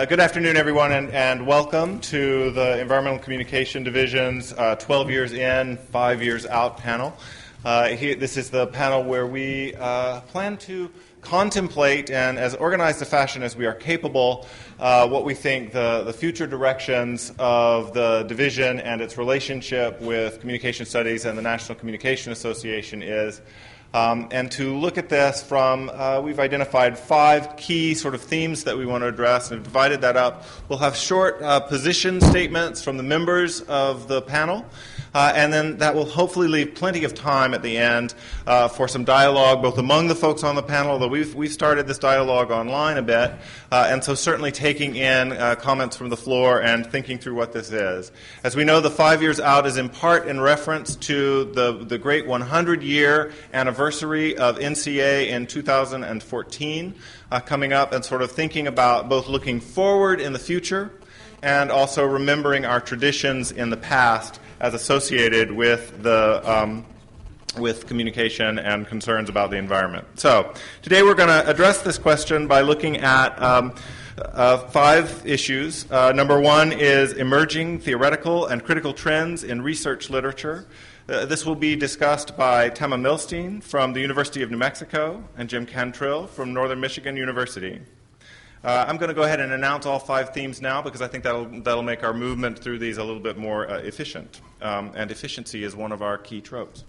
Good afternoon, everyone, and welcome to the Environmental Communication Division's 12 years in, 5 years out panel. This is the panel where we plan to contemplate, and as organized a fashion as we are capable, what we think the future directions of the division and its relationship with communication studies and the National Communication Association is. And to look at this from, we've identified 5 key sort of themes that we want to address and have divided that up. We'll have short position statements from the members of the panel, and then that will hopefully leave plenty of time at the end for some dialogue, both among the folks on the panel, although we've started this dialogue online a bit, and so certainly taking in comments from the floor and thinking through what this is. As we know, the 5 years out is in part in reference to the great 100-year anniversary of NCA in 2014 coming up, and sort of thinking about both looking forward in the future and also remembering our traditions in the past as associated with with communication and concerns about the environment. So today we're going to address this question by looking at 5 issues. Number 1 is emerging theoretical and critical trends in research literature. This will be discussed by Tema Milstein from the University of New Mexico and Jim Cantrill from Northern Michigan University. I'm going to go ahead and announce all 5 themes now because I think that'll make our movement through these a little bit more efficient. And efficiency is one of our key tropes.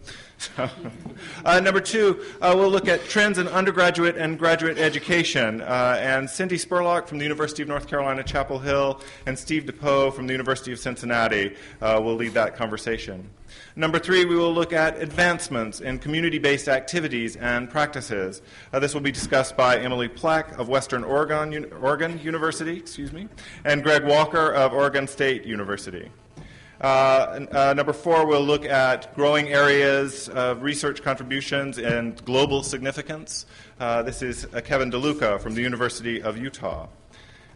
Number 2, we'll look at trends in undergraduate and graduate education. And Cindy Spurlock from the University of North Carolina, Chapel Hill, and Steve DePoe from the University of Cincinnati will lead that conversation. Number 3, we will look at advancements in community-based activities and practices. This will be discussed by Emily Pleck of Western Oregon University, and Greg Walker of Oregon State University. Number 4, we'll look at growing areas of research contributions and global significance. This is Kevin DeLuca from the University of Utah.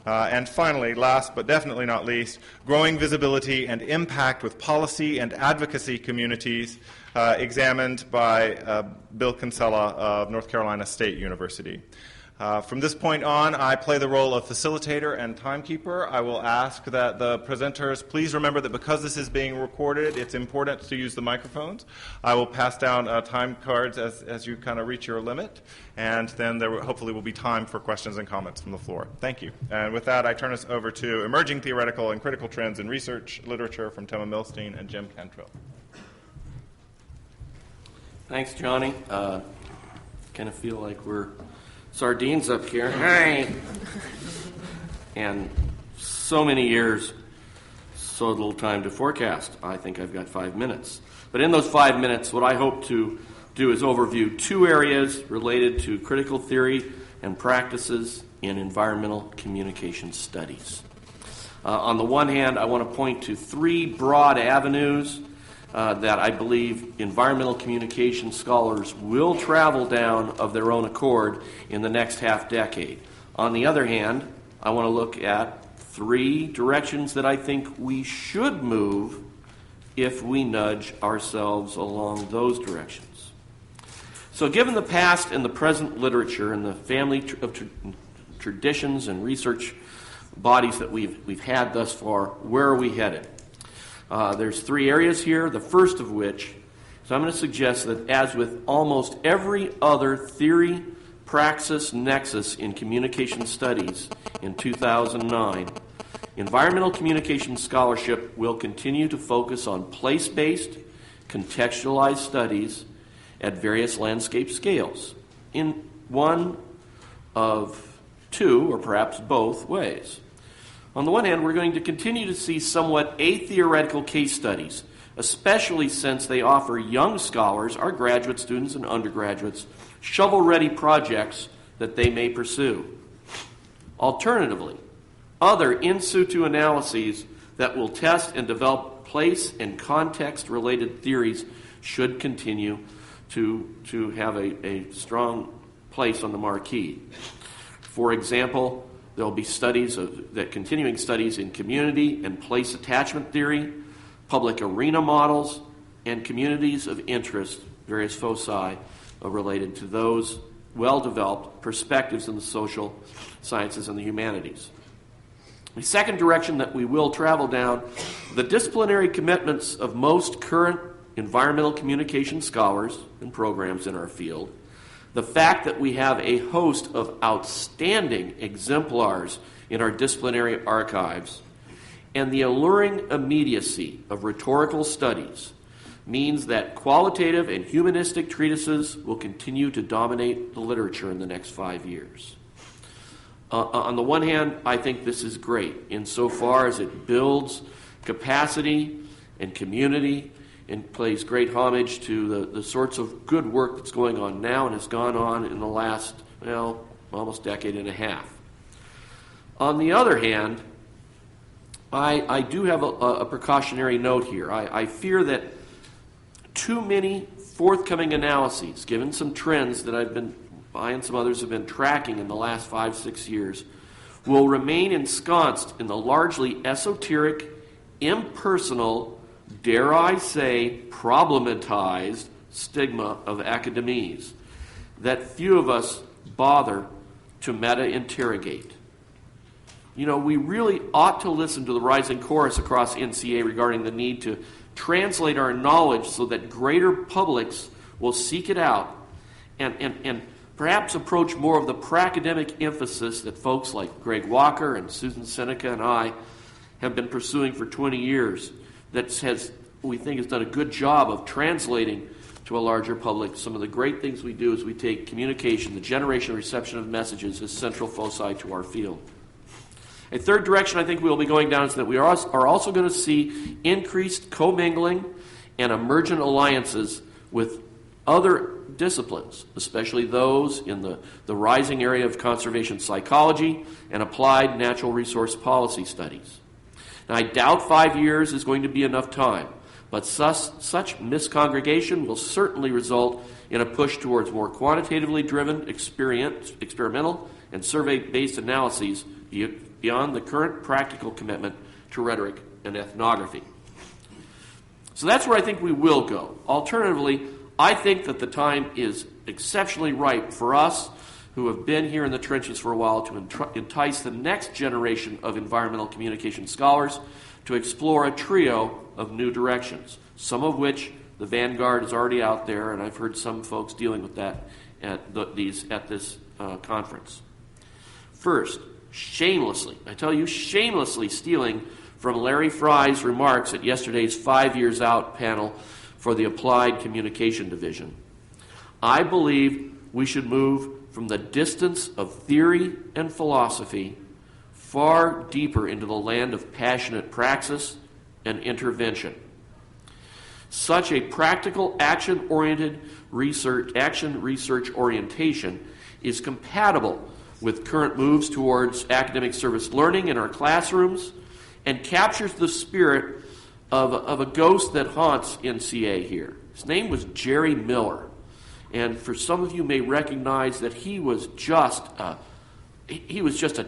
And finally, last but definitely not least, growing visibility and impact with policy and advocacy communities, examined by Bill Kinsella of North Carolina State University. From this point on, I play the role of facilitator and timekeeper. I will ask that the presenters please remember that because this is being recorded, it's important to use the microphones. I will pass down time cards as you kind of reach your limit, and then there hopefully will be time for questions and comments from the floor. Thank you. And with that, I turn us over to Emerging Theoretical and Critical Trends in Research Literature from Tema Milstein and Jim Cantrill. Thanks, Johnny. Kind of feel like we're sardines up here. Hi. And so many years, so little time to forecast. I think I've got 5 minutes. But in those 5 minutes, what I hope to do is overview 2 areas related to critical theory and practices in environmental communication studies. On the one hand, I want to point to 3 broad avenues that I believe environmental communication scholars will travel down of their own accord in the next half-decade. On the other hand, I want to look at 3 directions that I think we should move if we nudge ourselves along those directions. So given the past and the present literature and the family of traditions and research bodies that we've had thus far, where are we headed? There's 3 areas here, the first of which, so I'm going to suggest that as with almost every other theory, praxis, nexus in communication studies in 2009, environmental communication scholarship will continue to focus on place-based, contextualized studies at various landscape scales in one of 2 or perhaps both ways. On the one hand, we're going to continue to see somewhat atheoretical case studies, especially since they offer young scholars, our graduate students and undergraduates, shovel-ready projects that they may pursue. Alternatively, other in situ analyses that will test and develop place and context-related theories should continue to have a strong place on the marquee. For example, there will be continuing studies in community and place attachment theory, public arena models, and communities of interest, various foci related to those well-developed perspectives in the social sciences and the humanities. The second direction that we will travel down, the disciplinary commitments of most current environmental communication scholars and programs in our field, the fact that we have a host of outstanding exemplars in our disciplinary archives, and the alluring immediacy of rhetorical studies means that qualitative and humanistic treatises will continue to dominate the literature in the next 5 years. On the one hand, I think this is great insofar as it builds capacity and community and pays great homage to the sorts of good work that's going on now and has gone on in the last, almost decade and a half. On the other hand, I do have a precautionary note here. I fear that too many forthcoming analyses, given some trends that I and some others have been tracking in the last 5-6 years, will remain ensconced in the largely esoteric, impersonal, dare I say, problematized stigma of academies that few of us bother to meta-interrogate. We really ought to listen to the rising chorus across NCA regarding the need to translate our knowledge so that greater publics will seek it out and perhaps approach more of the pracademic emphasis that folks like Greg Walker and Susan Seneca and I have been pursuing for 20 years that we think has done a good job of translating to a larger public some of the great things we do as we take communication, the generation and reception of messages as central foci to our field. A third direction I think we will be going down is that we are also going to see increased commingling and emergent alliances with other disciplines, especially those in the rising area of conservation psychology and applied natural resource policy studies. Now, I doubt 5 years is going to be enough time, but such miscongregation will certainly result in a push towards more quantitatively driven experimental and survey-based analyses beyond the current practical commitment to rhetoric and ethnography. So that's where I think we will go. Alternatively, I think that the time is exceptionally ripe for us who have been here in the trenches for a while to entice the next generation of environmental communication scholars to explore a trio of new directions, some of which the vanguard is already out there, and I've heard some folks dealing with that at this conference. First, shamelessly stealing from Larry Fry's remarks at yesterday's 5 Years Out panel for the Applied Communication Division, I believe we should move from the distance of theory and philosophy far deeper into the land of passionate praxis and intervention. Such a practical, action-oriented research orientation is compatible with current moves towards academic service learning in our classrooms and captures the spirit of a ghost that haunts NCA here. His name was Jerry Miller. And for some of you may recognize that he was just a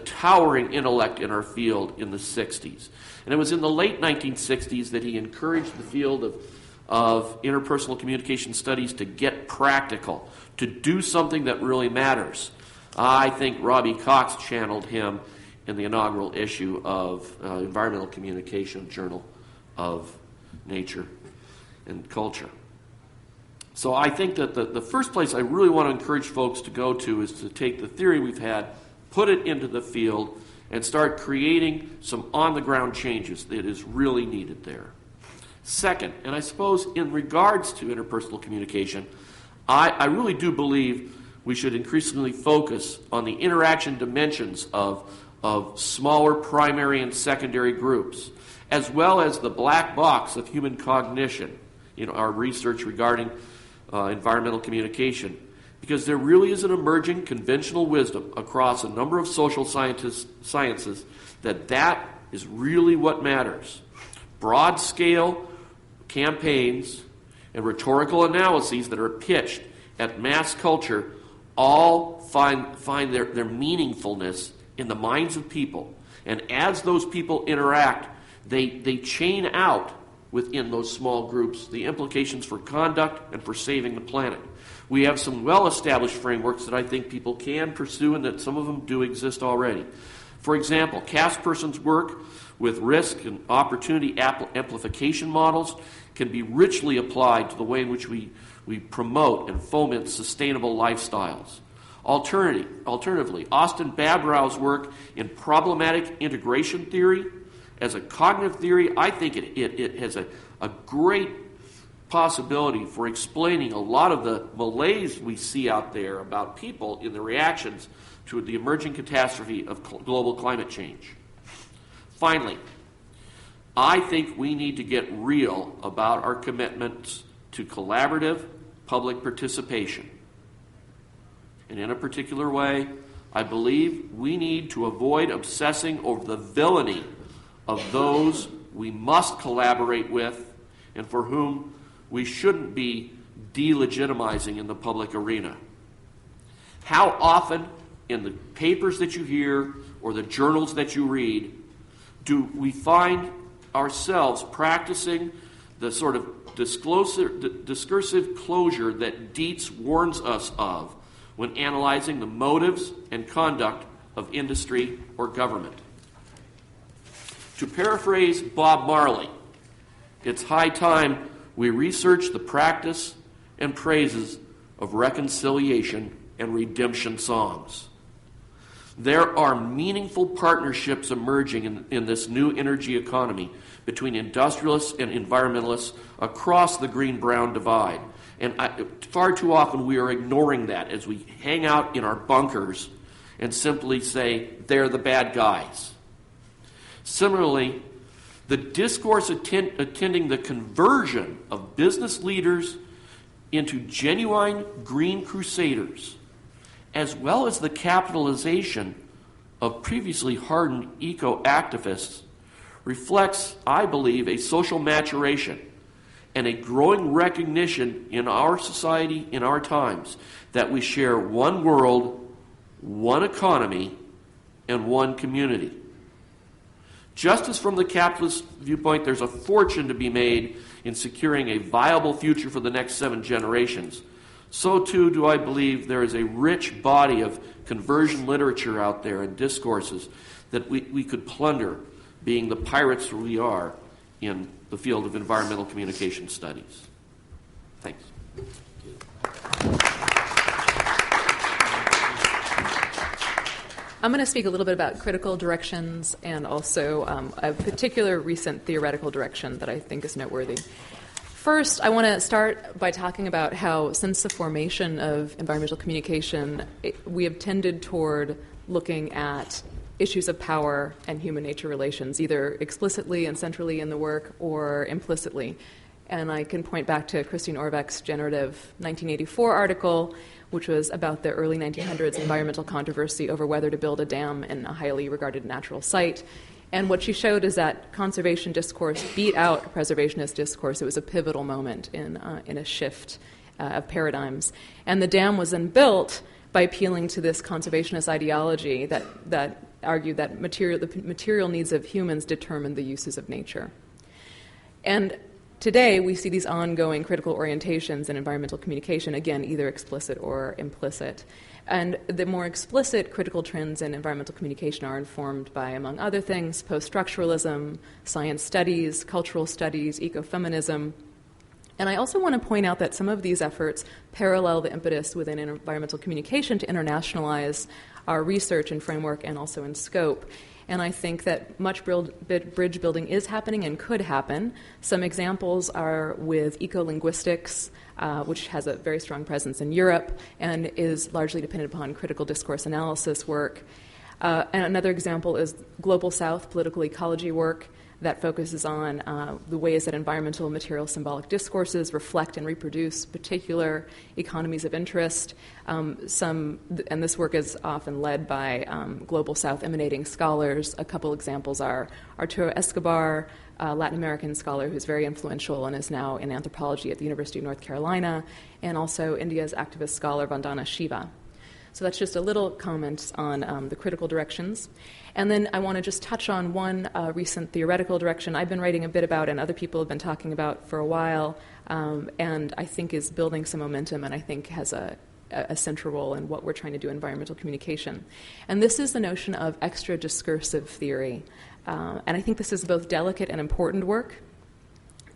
towering intellect in our field in the 60s. And it was in the late 1960s that he encouraged the field of interpersonal communication studies to get practical, to do something that really matters. I think Robbie Cox channeled him in the inaugural issue of Environmental Communication Journal of Nature and Culture. So I think that the first place I really want to encourage folks to go to is to take the theory we've had, put it into the field, and start creating some on-the-ground changes that is really needed there. Second, and I suppose in regards to interpersonal communication, I really do believe we should increasingly focus on the interaction dimensions of smaller primary and secondary groups, as well as the black box of human cognition, our research regarding environmental communication, because there really is an emerging conventional wisdom across a number of social sciences that is really what matters. Broad-scale campaigns and rhetorical analyses that are pitched at mass culture all find their meaningfulness in the minds of people. And as those people interact, they chain out within those small groups the implications for conduct and for saving the planet. We have some well-established frameworks that I think people can pursue and that some of them do exist already. For example, Casperson's work with risk and opportunity amplification models can be richly applied to the way in which we promote and foment sustainable lifestyles. Alternatively, Austin Babraw's work in problematic integration theory as a cognitive theory, I think it has a great possibility for explaining a lot of the malaise we see out there about people in the reactions to the emerging catastrophe of global climate change. Finally, I think we need to get real about our commitments to collaborative public participation. And in a particular way, I believe we need to avoid obsessing over the villainy of those we must collaborate with and for whom we shouldn't be delegitimizing in the public arena. How often in the papers that you hear or the journals that you read do we find ourselves practicing the sort of discursive closure that Dietz warns us of when analyzing the motives and conduct of industry or government? To paraphrase Bob Marley, it's high time we research the practice and praises of reconciliation and redemption songs. There are meaningful partnerships emerging in this new energy economy between industrialists and environmentalists across the green-brown divide. And far too often we are ignoring that as we hang out in our bunkers and simply say, they're the bad guys. Similarly, the discourse attending the conversion of business leaders into genuine green crusaders, as well as the capitalization of previously hardened eco-activists, reflects, I believe, a social maturation and a growing recognition in our society, in our times, that we share one world, one economy, and one community. Just as from the capitalist viewpoint there's a fortune to be made in securing a viable future for the next 7 generations, so too do I believe there is a rich body of conversion literature out there and discourses that we could plunder, being the pirates we are in the field of environmental communication studies. Thanks. I'm going to speak a little bit about critical directions and also a particular recent theoretical direction that I think is noteworthy. First, I want to start by talking about how since the formation of environmental communication, we have tended toward looking at issues of power and human-nature relations, either explicitly and centrally in the work or implicitly. And I can point back to Christine Orbeck's generative 1984 article, which was about the early 1900s environmental controversy over whether to build a dam in a highly regarded natural site. And what she showed is that conservation discourse beat out preservationist discourse. It was a pivotal moment in a shift of paradigms. And the dam was then built by appealing to this conservationist ideology that argued that the material needs of humans determine the uses of nature. And today, we see these ongoing critical orientations in environmental communication, again, either explicit or implicit. And the more explicit critical trends in environmental communication are informed by, among other things, post-structuralism, science studies, cultural studies, ecofeminism. And I also want to point out that some of these efforts parallel the impetus within environmental communication to internationalize our research and framework and also in scope. And I think that much bridge building is happening and could happen. Some examples are with ecolinguistics, which has a very strong presence in Europe and is largely dependent upon critical discourse analysis work. And another example is Global South political ecology work that focuses on the ways that environmental material symbolic discourses reflect and reproduce particular economies of interest. And this work is often led by Global South emanating scholars. A couple examples are Arturo Escobar, a Latin American scholar who's very influential and is now in anthropology at the University of North Carolina, and also India's activist scholar Vandana Shiva. So that's just a little comment on the critical directions. And then I want to just touch on one recent theoretical direction I've been writing a bit about and other people have been talking about for a while, and I think is building some momentum and I think has a a central role in what we're trying to do in environmental communication. And this is the notion of extra-discursive theory. And I think this is both delicate and important work.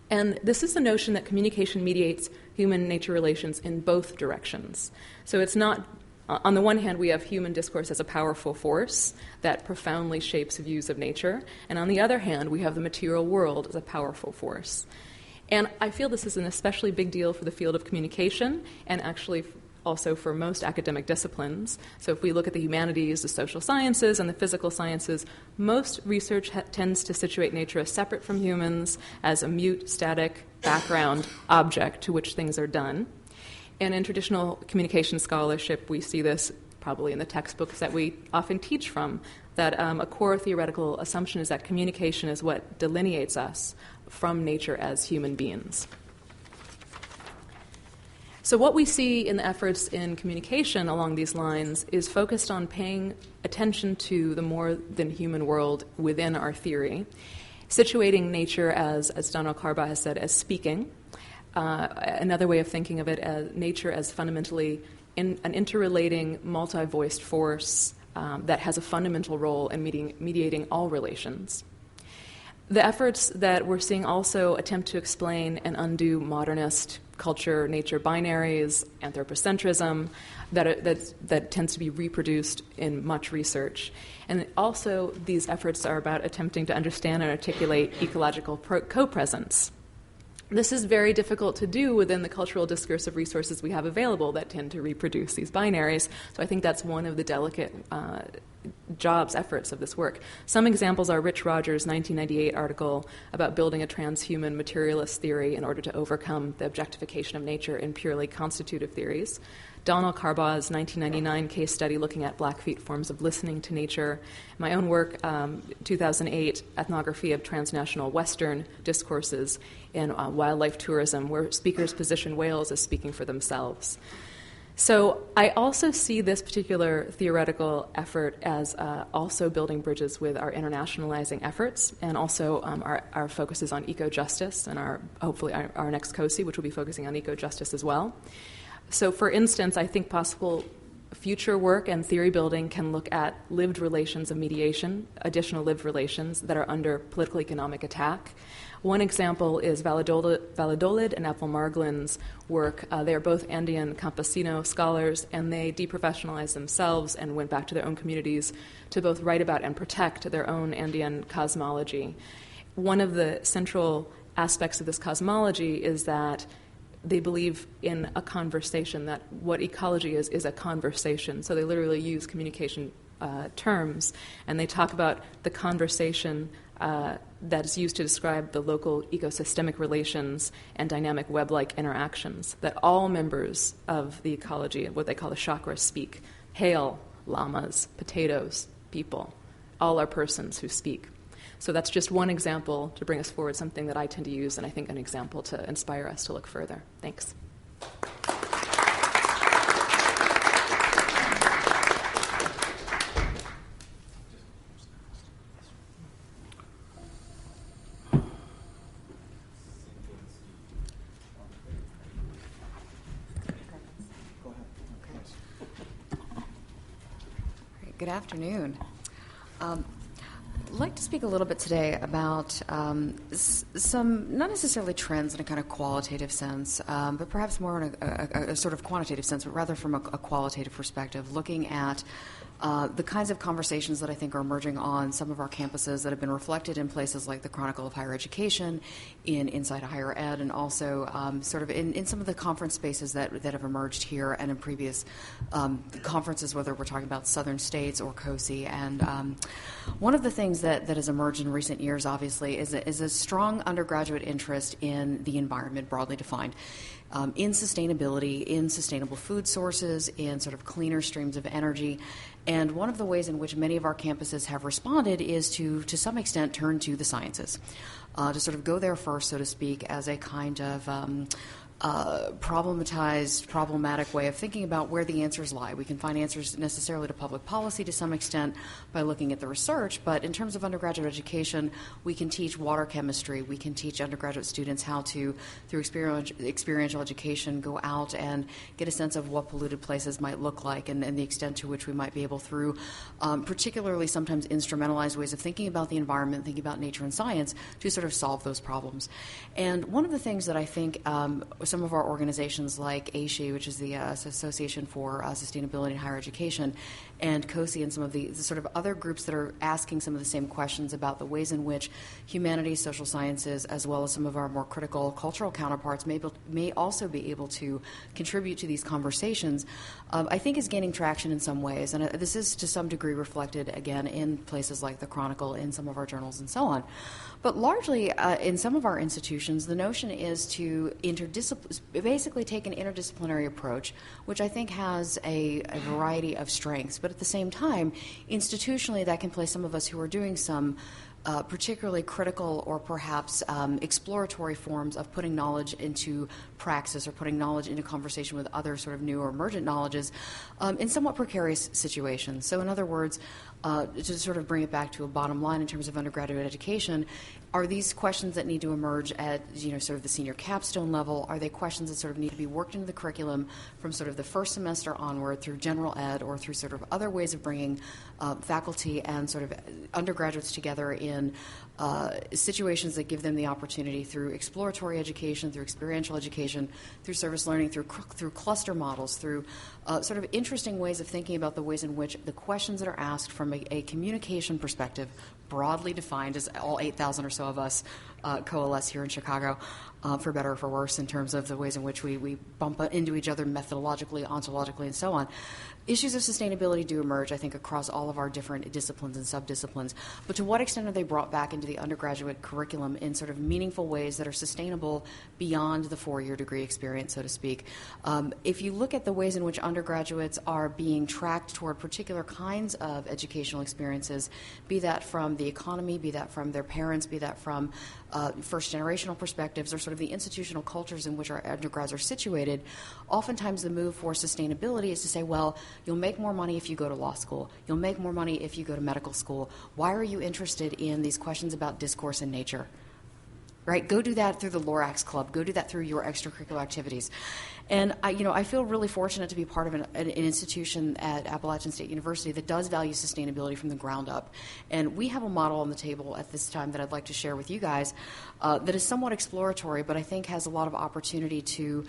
And this is the notion that communication mediates human-nature relations in both directions. So it's not, on the one hand, we have human discourse as a powerful force that profoundly shapes views of nature, and on the other hand, we have the material world as a powerful force. And I feel this is an especially big deal for the field of communication, and actually also for most academic disciplines. So if we look at the humanities, the social sciences, and the physical sciences, most research tends to situate nature as separate from humans, as a mute, static background object to which things are done. And in traditional communication scholarship, we see this probably in the textbooks that we often teach from, that a core theoretical assumption is that communication is what delineates us from nature as human beings. So what we see in the efforts in communication along these lines is focused on paying attention to the more than human world within our theory, situating nature as Donald Carba has said, as speaking. Another way of thinking of it as nature as fundamentally an interrelating, multi-voiced force that has a fundamental role in mediating all relations. The efforts that we're seeing also attempt to explain and undo modernist culture-nature binaries, anthropocentrism, that tends to be reproduced in much research. And also these efforts are about attempting to understand and articulate ecological co-presence. This is very difficult to do within the cultural discursive resources we have available that tend to reproduce these binaries. So I think that's one of the delicate efforts of this work. Some examples are Rich Rogers' 1998 article about building a transhuman materialist theory in order to overcome the objectification of nature in purely constitutive theories. Donald Carba's 1999 case study looking at Blackfeet forms of listening to nature. My own work, 2008, ethnography of transnational Western discourses in wildlife tourism, where speakers position whales as speaking for themselves. So I also see this particular theoretical effort as also building bridges with our internationalizing efforts, and also our focus is on eco-justice, and hopefully our next COSI, which will be focusing on eco-justice as well. So for instance, I think possible future work and theory building can look at lived relations of mediation, additional lived relations that are under political economic attack. One example is Valladolid and Ethel Marglin's work. They are both Andean campesino scholars, and they deprofessionalized themselves and went back to their own communities to both write about and protect their own Andean cosmology. One of the central aspects of this cosmology is that they believe in a conversation, that what ecology is a conversation. So they literally use communication terms, and they talk about the conversation that is used to describe the local ecosystemic relations and dynamic web-like interactions that all members of the ecology, what they call the chakras, speak. Hail, llamas, potatoes, people. All are persons who speak. So that's just one example to bring us forward, something that I tend to use, and I think an example to inspire us to look further. Thanks. Good afternoon. I'd like to speak a little bit today about some, not necessarily trends in a kind of qualitative sense, but perhaps more in a sort of quantitative sense, but rather from a qualitative perspective, looking at the kinds of conversations that I think are emerging on some of our campuses that have been reflected in places like the Chronicle of Higher Education, Inside Higher Ed, and also sort of in some of the conference spaces that have emerged here and in previous conferences, whether we're talking about Southern States or COSI. And one of the things that has emerged in recent years, obviously, is a strong undergraduate interest in the environment, broadly defined. In sustainability, in sustainable food sources, in sort of cleaner streams of energy. And one of the ways in which many of our campuses have responded is to some extent, turn to the sciences, to sort of go there first, so to speak, as a kind of problematized, problematic way of thinking about where the answers lie. We can find answers necessarily to public policy to some extent by looking at the research, but in terms of undergraduate education, we can teach water chemistry. We can teach undergraduate students how to, through experiential education, go out and get a sense of what polluted places might look like and the extent to which we might be able, through particularly sometimes instrumentalized ways of thinking about the environment, thinking about nature and science, to sort of solve those problems. And one of the things that I think some of our organizations like ASHE, which is the Association for Sustainability in Higher Education, and COSI and some of the sort of other groups that are asking some of the same questions about the ways in which humanities, social sciences, as well as some of our more critical cultural counterparts may also be able to contribute to these conversations, I think is gaining traction in some ways. And this is to some degree reflected, again, in places like the Chronicle, in some of our journals, and so on. But largely, in some of our institutions, the notion is to basically take an interdisciplinary approach, which I think has a variety of strengths. But at the same time, institutionally, that can place some of us who are doing some particularly critical or perhaps exploratory forms of putting knowledge into praxis or putting knowledge into conversation with other sort of new or emergent knowledges in somewhat precarious situations. So in other words, to sort of bring it back to a bottom line in terms of undergraduate education, are these questions that need to emerge at, sort of the senior capstone level? Are they questions that sort of need to be worked into the curriculum from sort of the first semester onward through general ed or through sort of other ways of bringing faculty and sort of undergraduates together in situations that give them the opportunity through exploratory education, through experiential education, through service learning, through cluster models, through sort of interesting ways of thinking about the ways in which the questions that are asked from a communication perspective, broadly defined as all 8,000 or so of us coalesce here in Chicago, for better or for worse, in terms of the ways in which we bump into each other methodologically, ontologically, and so on. Issues of sustainability do emerge, I think, across all of our different disciplines and subdisciplines. But to what extent are they brought back into the undergraduate curriculum in sort of meaningful ways that are sustainable beyond the four-year degree experience, so to speak? If you look at the ways in which undergraduates are being tracked toward particular kinds of educational experiences, be that from the economy, be that from their parents, be that from first-generational perspectives, or sort of the institutional cultures in which our undergrads are situated, oftentimes the move for sustainability is to say, well, you'll make more money if you go to law school. You'll make more money if you go to medical school. Why are you interested in these questions about discourse and nature? Right? Go do that through the Lorax Club. Go do that through your extracurricular activities. And I feel really fortunate to be part of an institution at Appalachian State University that does value sustainability from the ground up. And we have a model on the table at this time that I'd like to share with you guys that is somewhat exploratory, but I think has a lot of opportunity to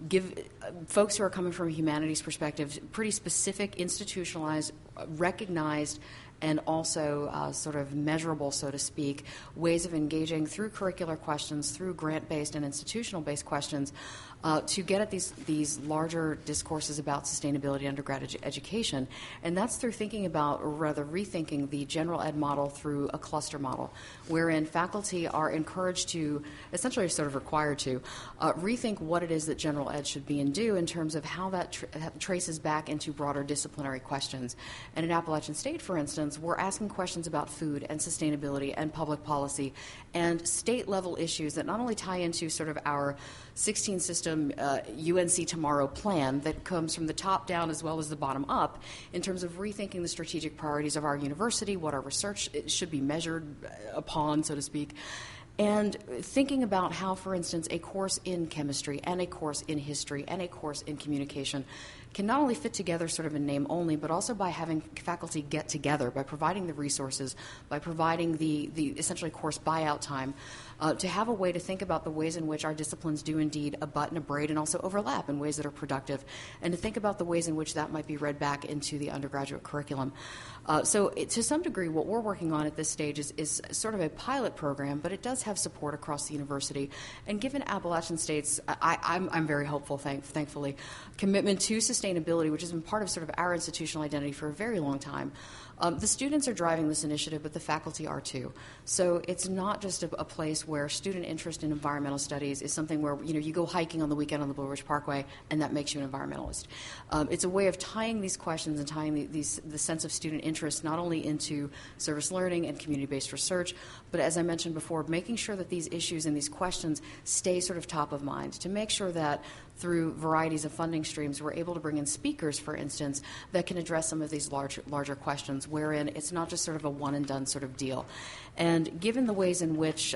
give folks who are coming from a humanities perspective pretty specific, institutionalized, recognized, and also sort of measurable, so to speak, ways of engaging through curricular questions, through grant-based and institutional-based questions, to get at these larger discourses about sustainability undergraduate education. And that's through thinking about, or rather rethinking, the general ed model through a cluster model, wherein faculty are encouraged to, essentially sort of required to, rethink what it is that general ed should be and do in terms of how that traces back into broader disciplinary questions. And at Appalachian State, for instance, we're asking questions about food and sustainability and public policy and state-level issues that not only tie into sort of our 16-system UNC Tomorrow plan that comes from the top down as well as the bottom up in terms of rethinking the strategic priorities of our university, what our research should be measured upon, so to speak, and thinking about how, for instance, a course in chemistry and a course in history and a course in communication can not only fit together sort of in name only, but also by having faculty get together, by providing the resources, by providing the essentially course buyout time, to have a way to think about the ways in which our disciplines do indeed abut and abrade and also overlap in ways that are productive, and to think about the ways in which that might be read back into the undergraduate curriculum. So to some degree, what we're working on at this stage is sort of a pilot program, but it does have support across the university. And given Appalachian State's, I'm very hopeful, thankfully, commitment to sustainability, which has been part of sort of our institutional identity for a very long time, The students are driving this initiative, but the faculty are too. So it's not just a place where student interest in environmental studies is something where you go hiking on the weekend on the Blue Ridge Parkway and that makes you an environmentalist. It's a way of tying these questions and tying the sense of student interest not only into service learning and community-based research, but as I mentioned before, making sure that these issues and these questions stay sort of top of mind, to make sure that through varieties of funding streams we're able to bring in speakers, for instance, that can address some of these larger questions, wherein it's not just sort of a one-and-done sort of deal. And given the ways in which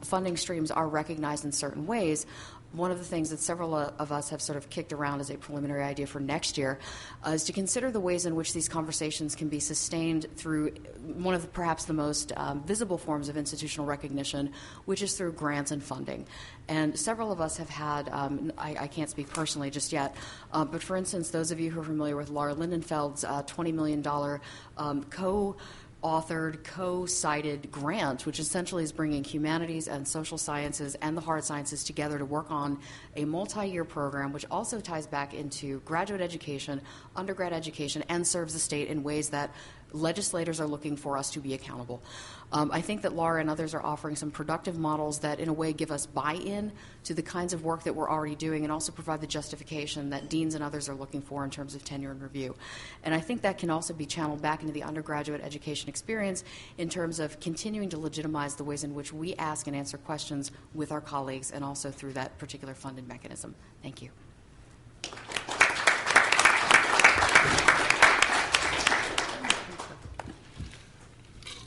funding streams are recognized in certain ways, one of the things that several of us have sort of kicked around as a preliminary idea for next year is to consider the ways in which these conversations can be sustained through one of perhaps the most visible forms of institutional recognition, which is through grants and funding. And several of us have had, I can't speak personally just yet, but for instance, those of you who are familiar with Laura Lindenfeld's $20 million co-authored, co-cited grant, which essentially is bringing humanities and social sciences and the hard sciences together to work on a multi-year program, which also ties back into graduate education, undergrad education, and serves the state in ways that legislators are looking for us to be accountable. I think that Laura and others are offering some productive models that in a way give us buy-in to the kinds of work that we're already doing and also provide the justification that deans and others are looking for in terms of tenure and review. And I think that can also be channeled back into the undergraduate education experience in terms of continuing to legitimize the ways in which we ask and answer questions with our colleagues and also through that particular funded mechanism. Thank you.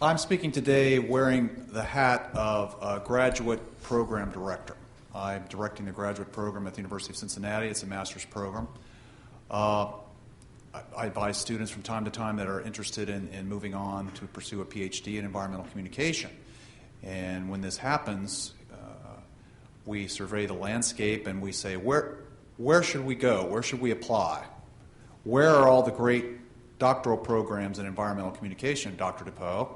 I'm speaking today wearing the hat of a graduate program director. I'm directing the graduate program at the University of Cincinnati. It's a master's program. I advise students from time to time that are interested in moving on to pursue a PhD in environmental communication. And when this happens, we survey the landscape and we say, where should we go? Where should we apply? Where are all the great doctoral programs in environmental communication, Dr. DePoe?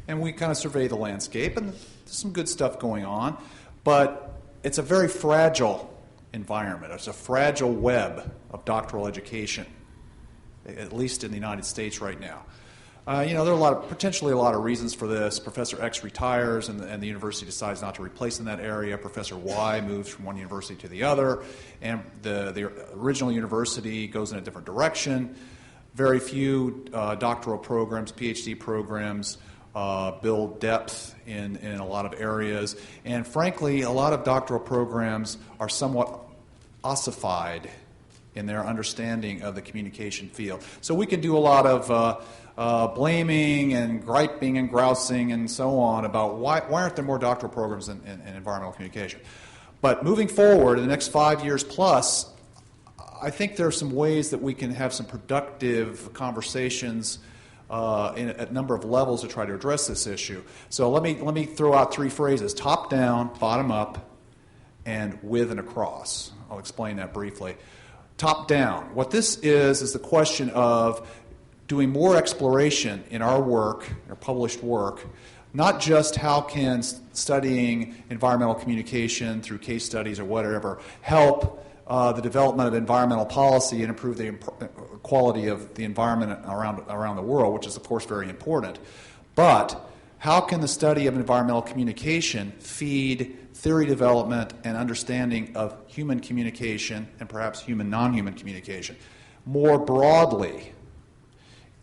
And we kind of survey the landscape, and there's some good stuff going on, but it's a very fragile environment. It's a fragile web of doctoral education, at least in the United States right now. There are potentially a lot of reasons for this. Professor X retires, and the university decides not to replace in that area. Professor Y moves from one university to the other, and the original university goes in a different direction. Very few doctoral programs, PhD programs, build depth in a lot of areas. And frankly, a lot of doctoral programs are somewhat ossified in their understanding of the communication field. So we can do a lot of blaming and griping and grousing and so on about why aren't there more doctoral programs in environmental communication. But moving forward, in the next 5 years plus, I think there are some ways that we can have some productive conversations at a number of levels to try to address this issue. So let me throw out three phrases: top down, bottom up, and with and across. I'll explain that briefly. Top down. What this is the question of doing more exploration in our work, our published work, not just how can studying environmental communication through case studies or whatever help the development of environmental policy and improve the quality of the environment around the world, which is, of course, very important. But how can the study of environmental communication feed theory development and understanding of human communication and perhaps human non-human communication more broadly?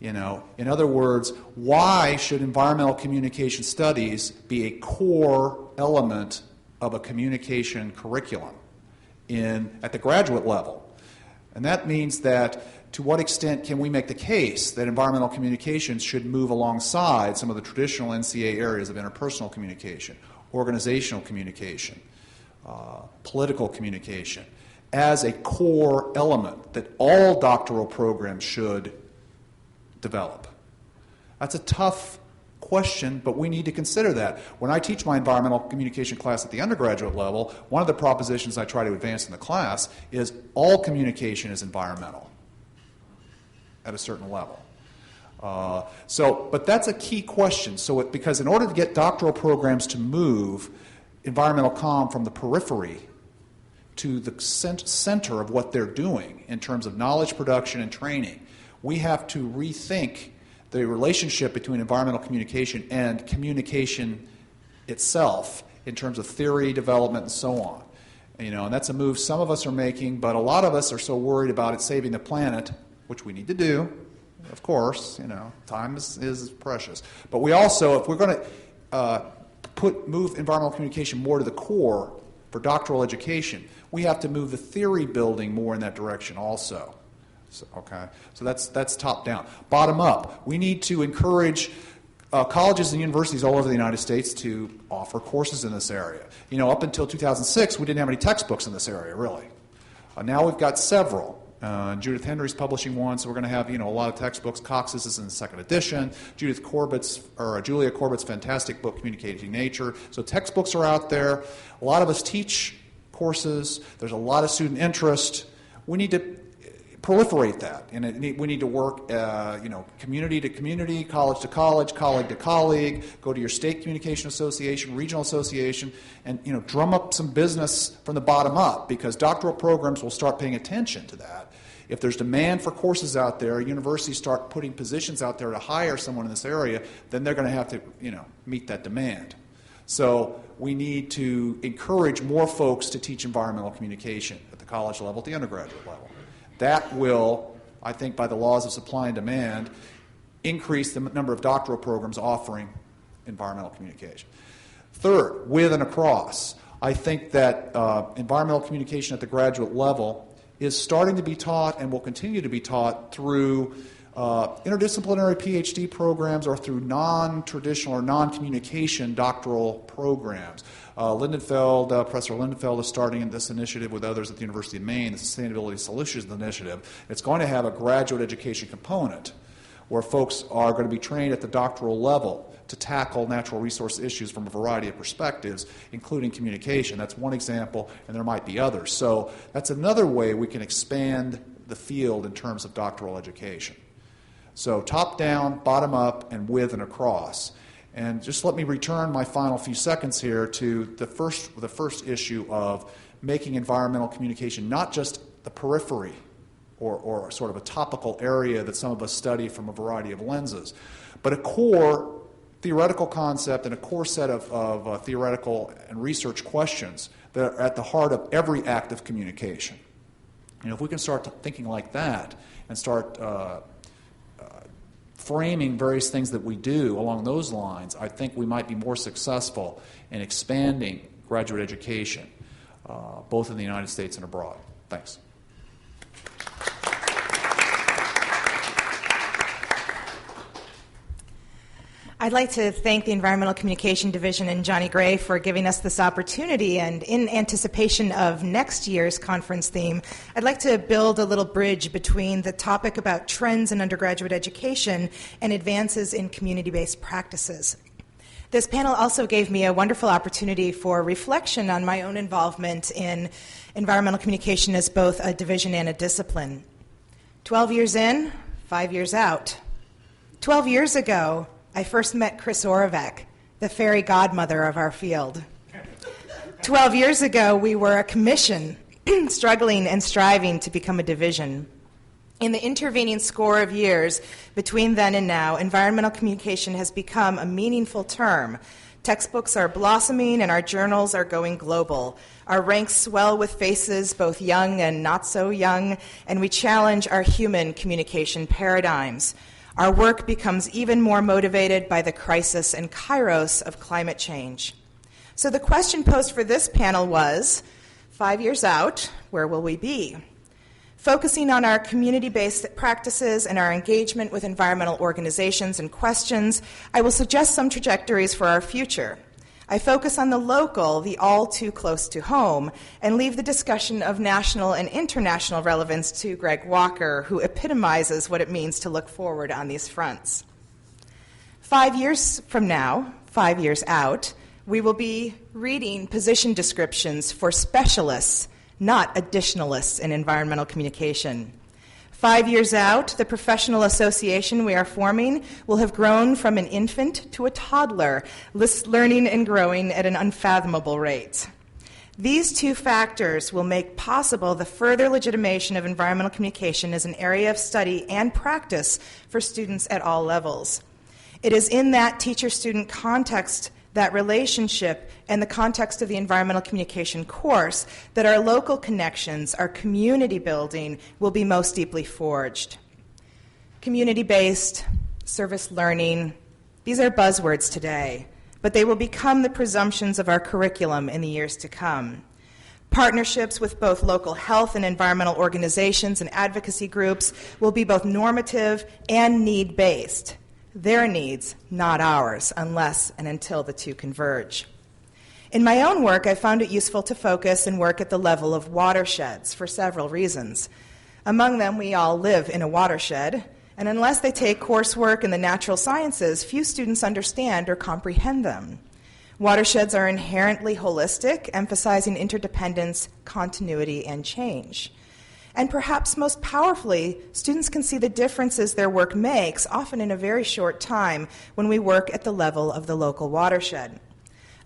In other words, why should environmental communication studies be a core element of a communication curriculum at the graduate level? And that means that to what extent can we make the case that environmental communications should move alongside some of the traditional NCA areas of interpersonal communication, organizational communication, political communication, as a core element that all doctoral programs should develop? That's a tough question, but we need to consider that. When I teach my environmental communication class at the undergraduate level, one of the propositions I try to advance in the class is all communication is environmental at a certain level. But that's a key question. Because in order to get doctoral programs to move environmental comm from the periphery to the center of what they're doing in terms of knowledge production and training, we have to rethink the relationship between environmental communication and communication itself in terms of theory, development, and so on. And that's a move some of us are making, but a lot of us are so worried about it saving the planet, which we need to do, of course. Time is precious. But we also, if we're going to move environmental communication more to the core for doctoral education, we have to move the theory building more in that direction also. So that's top down. Bottom up, we need to encourage colleges and universities all over the United States to offer courses in this area. Up until 2006, we didn't have any textbooks in this area, really. Now we've got several. Judith Henry's publishing one, so we're going to have a lot of textbooks. Cox's is in the second edition. Julia Corbett's fantastic book, Communicating Nature. So textbooks are out there. A lot of us teach courses. There's a lot of student interest. We need to proliferate that, and we need to work, community to community, college to college, colleague to colleague. Go to your state communication association, regional association, and drum up some business from the bottom up, because doctoral programs will start paying attention to that. If there's demand for courses out there, universities start putting positions out there to hire someone in this area, then they're going to have to, meet that demand. So we need to encourage more folks to teach environmental communication at the college level, at the undergraduate level. That will, I think, by the laws of supply and demand, increase the number of doctoral programs offering environmental communication. Third, with and across. I think that environmental communication at the graduate level is starting to be taught and will continue to be taught through interdisciplinary PhD programs or through non-traditional or non-communication doctoral programs. Professor Lindenfeld is starting this initiative with others at the University of Maine, the Sustainability Solutions Initiative. It's going to have a graduate education component where folks are going to be trained at the doctoral level to tackle natural resource issues from a variety of perspectives, including communication. That's one example, and there might be others. So that's another way we can expand the field in terms of doctoral education. So top down, bottom up, and with and across. And just let me return my final few seconds here to the first issue of making environmental communication not just the periphery or sort of a topical area that some of us study from a variety of lenses, but a core theoretical concept and a core set of theoretical and research questions that are at the heart of every act of communication. If we can start thinking like that and start framing various things that we do along those lines, I think we might be more successful in expanding graduate education, both in the United States and abroad. Thanks. I'd like to thank the Environmental Communication Division and Johnny Gray for giving us this opportunity, and in anticipation of next year's conference theme, I'd like to build a little bridge between the topic about trends in undergraduate education and advances in community-based practices. This panel also gave me a wonderful opportunity for reflection on my own involvement in environmental communication as both a division and a discipline. 12 years in, 5 years out. 12 years ago, I first met Chris Oravec, the fairy godmother of our field. 12 years ago, we were a commission struggling and striving to become a division. In the intervening score of years between then and now, environmental communication has become a meaningful term. Textbooks are blossoming and our journals are going global. Our ranks swell with faces both young and not so young, and we challenge our human communication paradigms. Our work becomes even more motivated by the crisis and kairos of climate change. So the question posed for this panel was, 5 years out, where will we be? Focusing on our community-based practices and our engagement with environmental organizations and questions, I will suggest some trajectories for our future. I focus on the local, the all too close to home, and leave the discussion of national and international relevance to Greg Walker, who epitomizes what it means to look forward on these fronts. 5 years from now, 5 years out, we will be reading position descriptions for specialists, not additionalists in environmental communication. 5 years out, the professional association we are forming will have grown from an infant to a toddler, learning and growing at an unfathomable rate. These two factors will make possible the further legitimation of environmental communication as an area of study and practice for students at all levels. It is in that teacher-student context, that relationship, and the context of the environmental communication course that our local connections, our community building, will be most deeply forged. Community-based, service learning, these are buzzwords today, but they will become the presumptions of our curriculum in the years to come. Partnerships with both local health and environmental organizations and advocacy groups will be both normative and need-based. Their needs, not ours, unless and until the two converge. In my own work, I found it useful to focus and work at the level of watersheds for several reasons. Among them, we all live in a watershed, and unless they take coursework in the natural sciences, few students understand or comprehend them. Watersheds are inherently holistic, emphasizing interdependence, continuity, and change. And perhaps most powerfully, students can see the differences their work makes, often in a very short time, when we work at the level of the local watershed.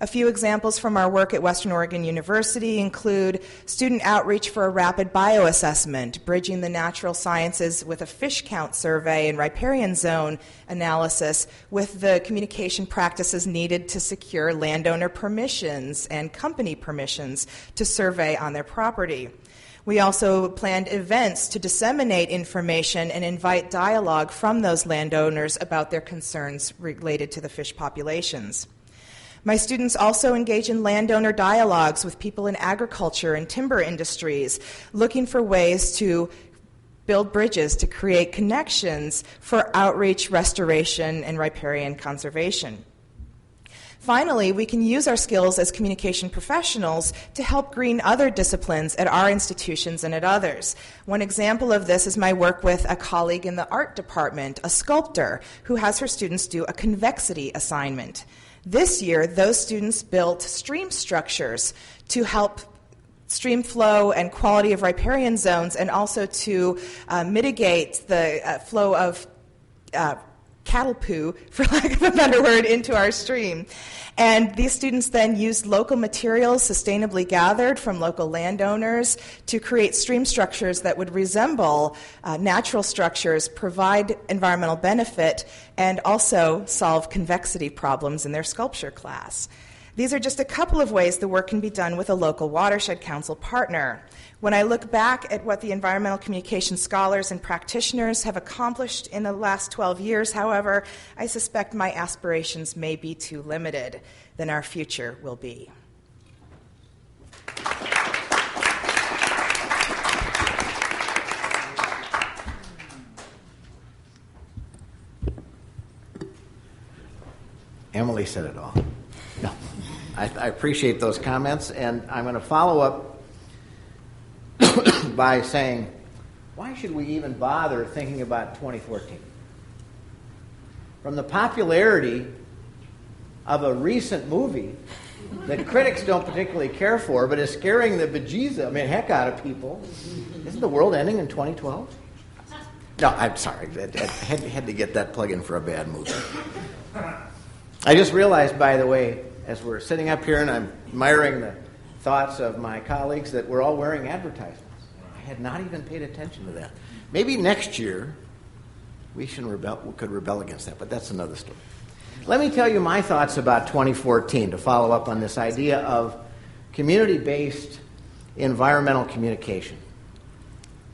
A few examples from our work at Western Oregon University include student outreach for a rapid bioassessment, bridging the natural sciences with a fish count survey and riparian zone analysis with the communication practices needed to secure landowner permissions and company permissions to survey on their property. We also planned events to disseminate information and invite dialogue from those landowners about their concerns related to the fish populations. My students also engage in landowner dialogues with people in agriculture and timber industries, looking for ways to build bridges to create connections for outreach, restoration, and riparian conservation. Finally, we can use our skills as communication professionals to help green other disciplines at our institutions and at others. One example of this is my work with a colleague in the art department, a sculptor, who has her students do a convexity assignment. This year, those students built stream structures to help stream flow and quality of riparian zones, and also to mitigate the flow of cattle poo, for lack of a better word, into our stream. And these students then used local materials sustainably gathered from local landowners to create stream structures that would resemble natural structures, provide environmental benefit, and also solve convexity problems in their sculpture class. These are just a couple of ways the work can be done with a local watershed council partner. When I look back at what the environmental communication scholars and practitioners have accomplished in the last 12 years, however, I suspect my aspirations may be too limited than our future will be. Emily said it all. No. I appreciate those comments, and I'm going to follow up by saying, why should we even bother thinking about 2014? From the popularity of a recent movie that critics don't particularly care for, but is scaring the heck out of people. Isn't the world ending in 2012? No, I'm sorry. I had to get that plug in for a bad movie. I just realized, by the way, as we're sitting up here and I'm admiring the thoughts of my colleagues, that we're all wearing advertisements. I had not even paid attention to that. Maybe next year we could rebel against that, but that's another story. Let me tell you my thoughts about 2014 to follow up on this idea of community-based environmental communication.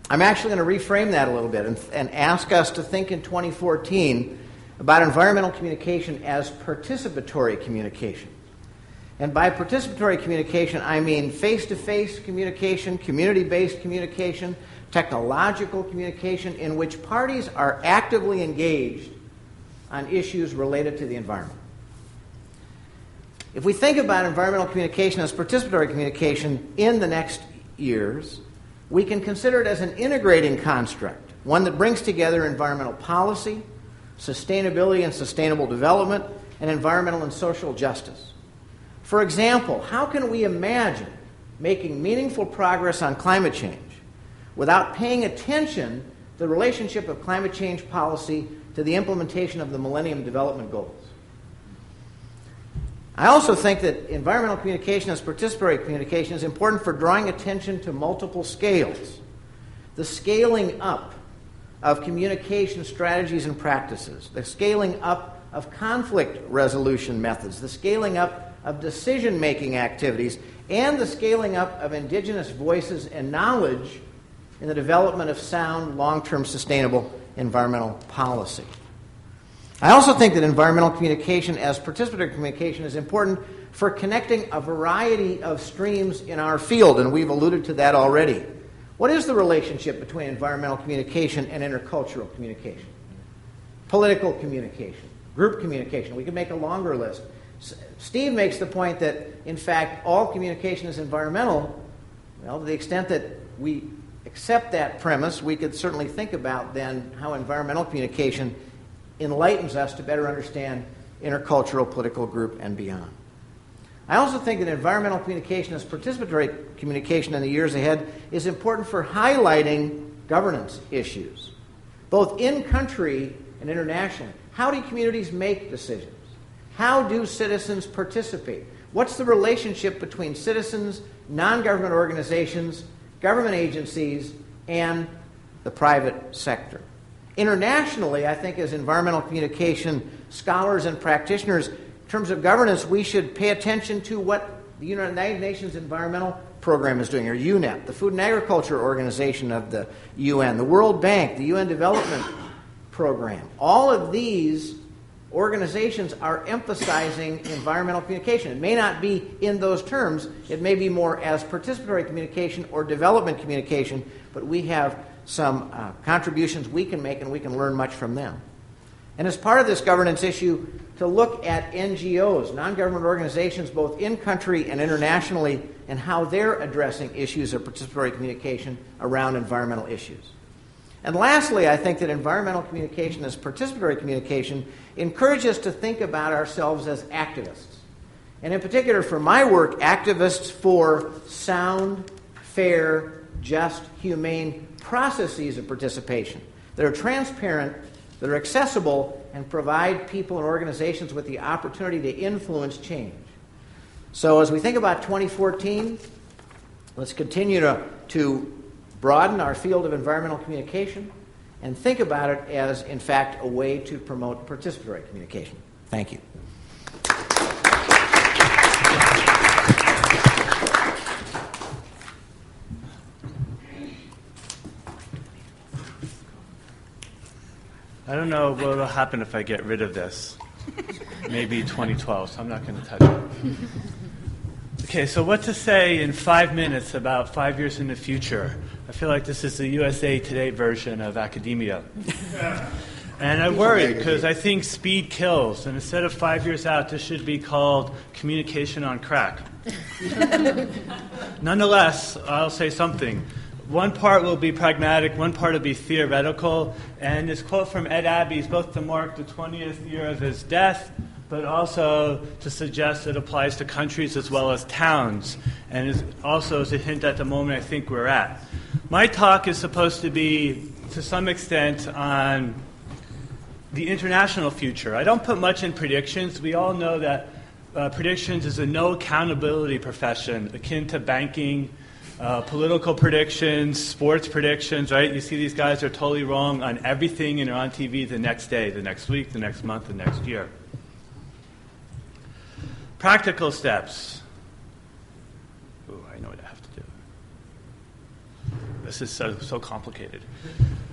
I'm actually going to reframe that a little bit and ask us to think in 2014 about environmental communication as participatory communication. And by participatory communication, I mean face-to-face communication, community-based communication, technological communication, in which parties are actively engaged on issues related to the environment. If we think about environmental communication as participatory communication in the next years, we can consider it as an integrating construct, one that brings together environmental policy, sustainability and sustainable development, and environmental and social justice. For example, how can we imagine making meaningful progress on climate change without paying attention to the relationship of climate change policy to the implementation of the Millennium Development Goals? I also think that environmental communication as participatory communication is important for drawing attention to multiple scales. The scaling up of communication strategies and practices, the scaling up of conflict resolution methods, the scaling up of decision-making activities, and the scaling up of indigenous voices and knowledge in the development of sound, long-term sustainable environmental policy. I also think that environmental communication as participatory communication is important for connecting a variety of streams in our field, and we've alluded to that already. What is the relationship between environmental communication and intercultural communication? Political communication, group communication. We could make a longer list. Steve makes the point that, in fact, all communication is environmental. Well, to the extent that we accept that premise, we could certainly think about then how environmental communication enlightens us to better understand intercultural, political group, and beyond. I also think that environmental communication as participatory communication in the years ahead is important for highlighting governance issues, both in country and internationally. How do communities make decisions? How do citizens participate? What's the relationship between citizens, non-government organizations, government agencies, and the private sector? Internationally, I think as environmental communication scholars and practitioners, in terms of governance, we should pay attention to what the United Nations Environmental Program is doing, or UNEP, the Food and Agriculture Organization of the UN, the World Bank, the UN Development Program. All of these organizations are emphasizing environmental communication. It may not be in those terms. It may be more as participatory communication or development communication, but we have some contributions we can make, and we can learn much from them. And as part of this governance issue, to look at NGOs, non-government organizations, both in country and internationally, and how they're addressing issues of participatory communication around environmental issues. And lastly, I think that environmental communication as participatory communication encourages us to think about ourselves as activists. And in particular, for my work, activists for sound, fair, just, humane processes of participation that are transparent, that are accessible, and provide people and organizations with the opportunity to influence change. So as we think about 2014, let's continue to broaden our field of environmental communication and think about it as, in fact, a way to promote participatory communication. Thank you. I don't know what will happen if I get rid of this. Maybe 2012, so I'm not going to touch it. Okay, so what to say in 5 minutes about 5 years in the future? I feel like this is the USA Today version of academia. And I worry because I think speed kills, and instead of 5 years out, this should be called communication on crack. Nonetheless, I'll say something. One part will be pragmatic, one part will be theoretical, and this quote from Ed Abbey is both to mark the 20th year of his death, but also to suggest it applies to countries as well as towns, and is also is a hint at the moment I think we're at. My talk is supposed to be, to some extent, on the international future. I don't put much in predictions. We all know that predictions is a no accountability profession, akin to banking, political predictions, sports predictions, right? You see these guys are totally wrong on everything and are on TV the next day, the next week, the next month, the next year. Practical steps. Ooh, I know what I have to do. This is so complicated.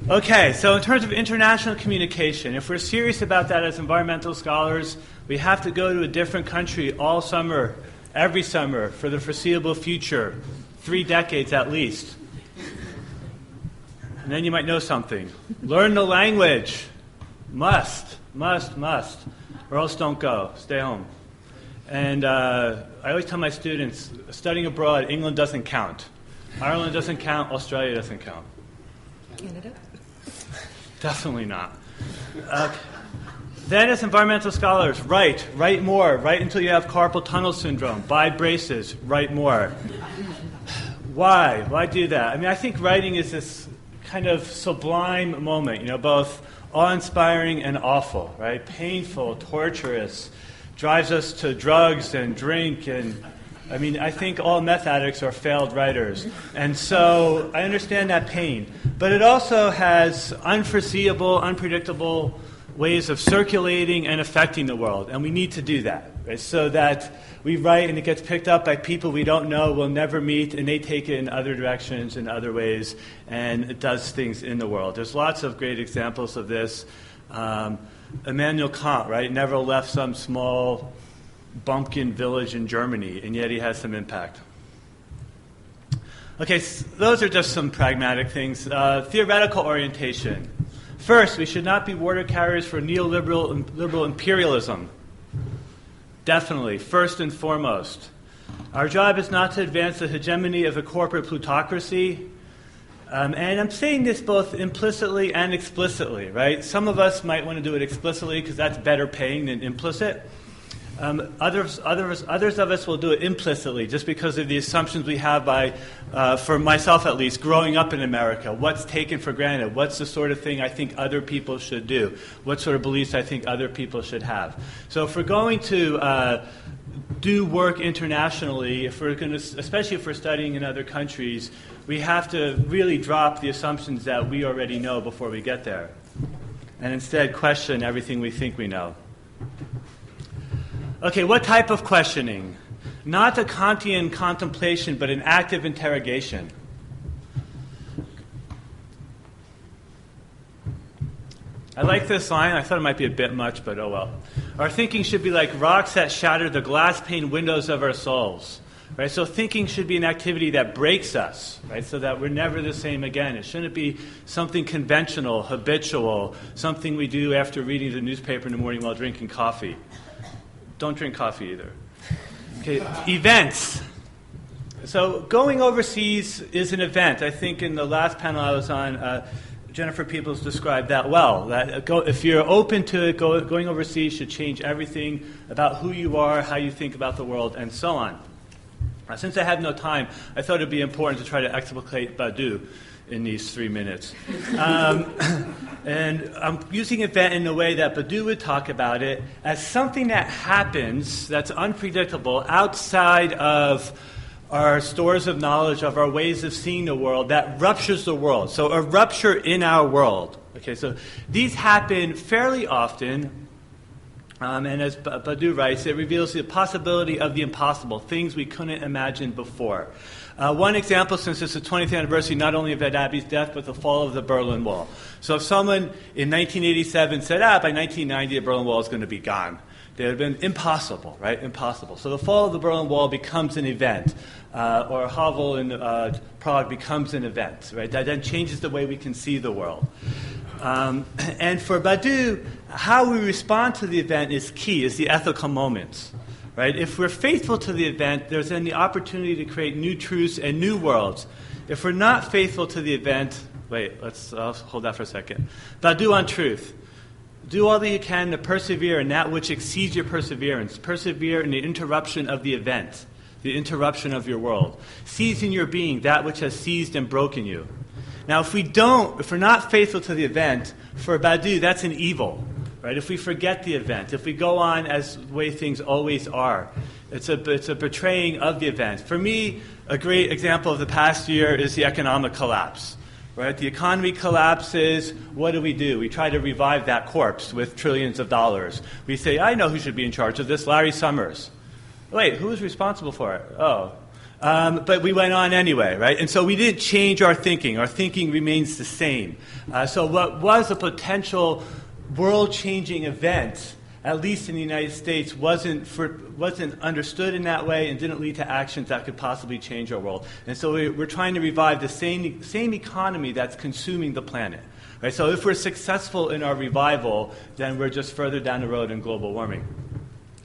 Okay, so in terms of international communication, if we're serious about that as environmental scholars, we have to go to a different country all summer, every summer, for the foreseeable future. 3 decades at least. And then you might know something. Learn the language. Must. Or else don't go. Stay home. And I always tell my students, studying abroad, England doesn't count. Ireland doesn't count. Australia doesn't count. Canada? Definitely not. Okay. Then as environmental scholars, write more. Write until you have carpal tunnel syndrome. Buy braces. Write more. Why? Why do that? I mean, I think writing is this kind of sublime moment, both awe-inspiring and awful, right? Painful, torturous, drives us to drugs and drink. And I mean, I think all meth addicts are failed writers. And so I understand that pain. But it also has unforeseeable, unpredictable ways of circulating and affecting the world. And we need to do that, right? So that we write and it gets picked up by people we don't know, we'll never meet, and they take it in other directions, in other ways, and it does things in the world. There's lots of great examples of this. Immanuel Kant, right, never left some small bumpkin village in Germany, and yet he has some impact. Okay, so those are just some pragmatic things. Theoretical orientation. First, we should not be water carriers for neoliberal imperialism. Definitely, first and foremost. Our job is not to advance the hegemony of a corporate plutocracy. And I'm saying this both implicitly and explicitly, right? Some of us might want to do it explicitly because that's better paying than implicit. Others of us will do it implicitly just because of the assumptions we have for myself at least, growing up in America. What's taken for granted? What's the sort of thing I think other people should do? What sort of beliefs I think other people should have? So if we're going to do work internationally, especially if we're studying in other countries, we have to really drop the assumptions that we already know before we get there, and instead question everything we think we know. Okay, what type of questioning? Not a Kantian contemplation, but an active interrogation. I like this line. I thought it might be a bit much, but oh well. Our thinking should be like rocks that shatter the glass-pane windows of our souls. Right? So thinking should be an activity that breaks us, right? So that we're never the same again. It shouldn't be something conventional, habitual, something we do after reading the newspaper in the morning while drinking coffee. Don't drink coffee either. Okay, events. So going overseas is an event. I think in the last panel I was on, Jennifer Peoples described that well. That if you're open to it, going overseas should change everything about who you are, how you think about the world, and so on. Since I have no time, I thought it would be important to try to explicate Badiou in these 3 minutes. And I'm using event in a way that Badiou would talk about it as something that happens that's unpredictable outside of our stores of knowledge, of our ways of seeing the world, that ruptures the world. So a rupture in our world. Okay, so these happen fairly often. And as Badiou writes, it reveals the possibility of the impossible, things we couldn't imagine before. One example, since it's the 20th anniversary not only of Ed Abbey's death, but the fall of the Berlin Wall. So if someone in 1987 said, by 1990 the Berlin Wall is going to be gone, they would have been impossible, right? Impossible. So the fall of the Berlin Wall becomes an event, or Havel in Prague becomes an event, right? That then changes the way we can see the world. And for Badiou, how we respond to the event is key, is the ethical moments. Right? If we're faithful to the event, there's then the opportunity to create new truths and new worlds. If we're not faithful to the event, I'll hold that for a second. Badiou on truth. Do all that you can to persevere in that which exceeds your perseverance. Persevere in the interruption of the event, the interruption of your world. Seize in your being that which has seized and broken you. Now, if we're not faithful to the event, for Badiou, that's an evil. Right? If we forget the event, if we go on as the way things always are, it's a betraying of the event. For me, a great example of the past year is the economic collapse. Right? The economy collapses. What do? We try to revive that corpse with trillions of dollars. We say, I know who should be in charge of this, Larry Summers. Wait, who's responsible for it? But we went on anyway, right? And so we didn't change our thinking. Our thinking remains the same. So what was a potential world-changing event, at least in the United States, wasn't understood in that way and didn't lead to actions that could possibly change our world. And so we're trying to revive the same economy that's consuming the planet. Right? So if we're successful in our revival, then we're just further down the road in global warming.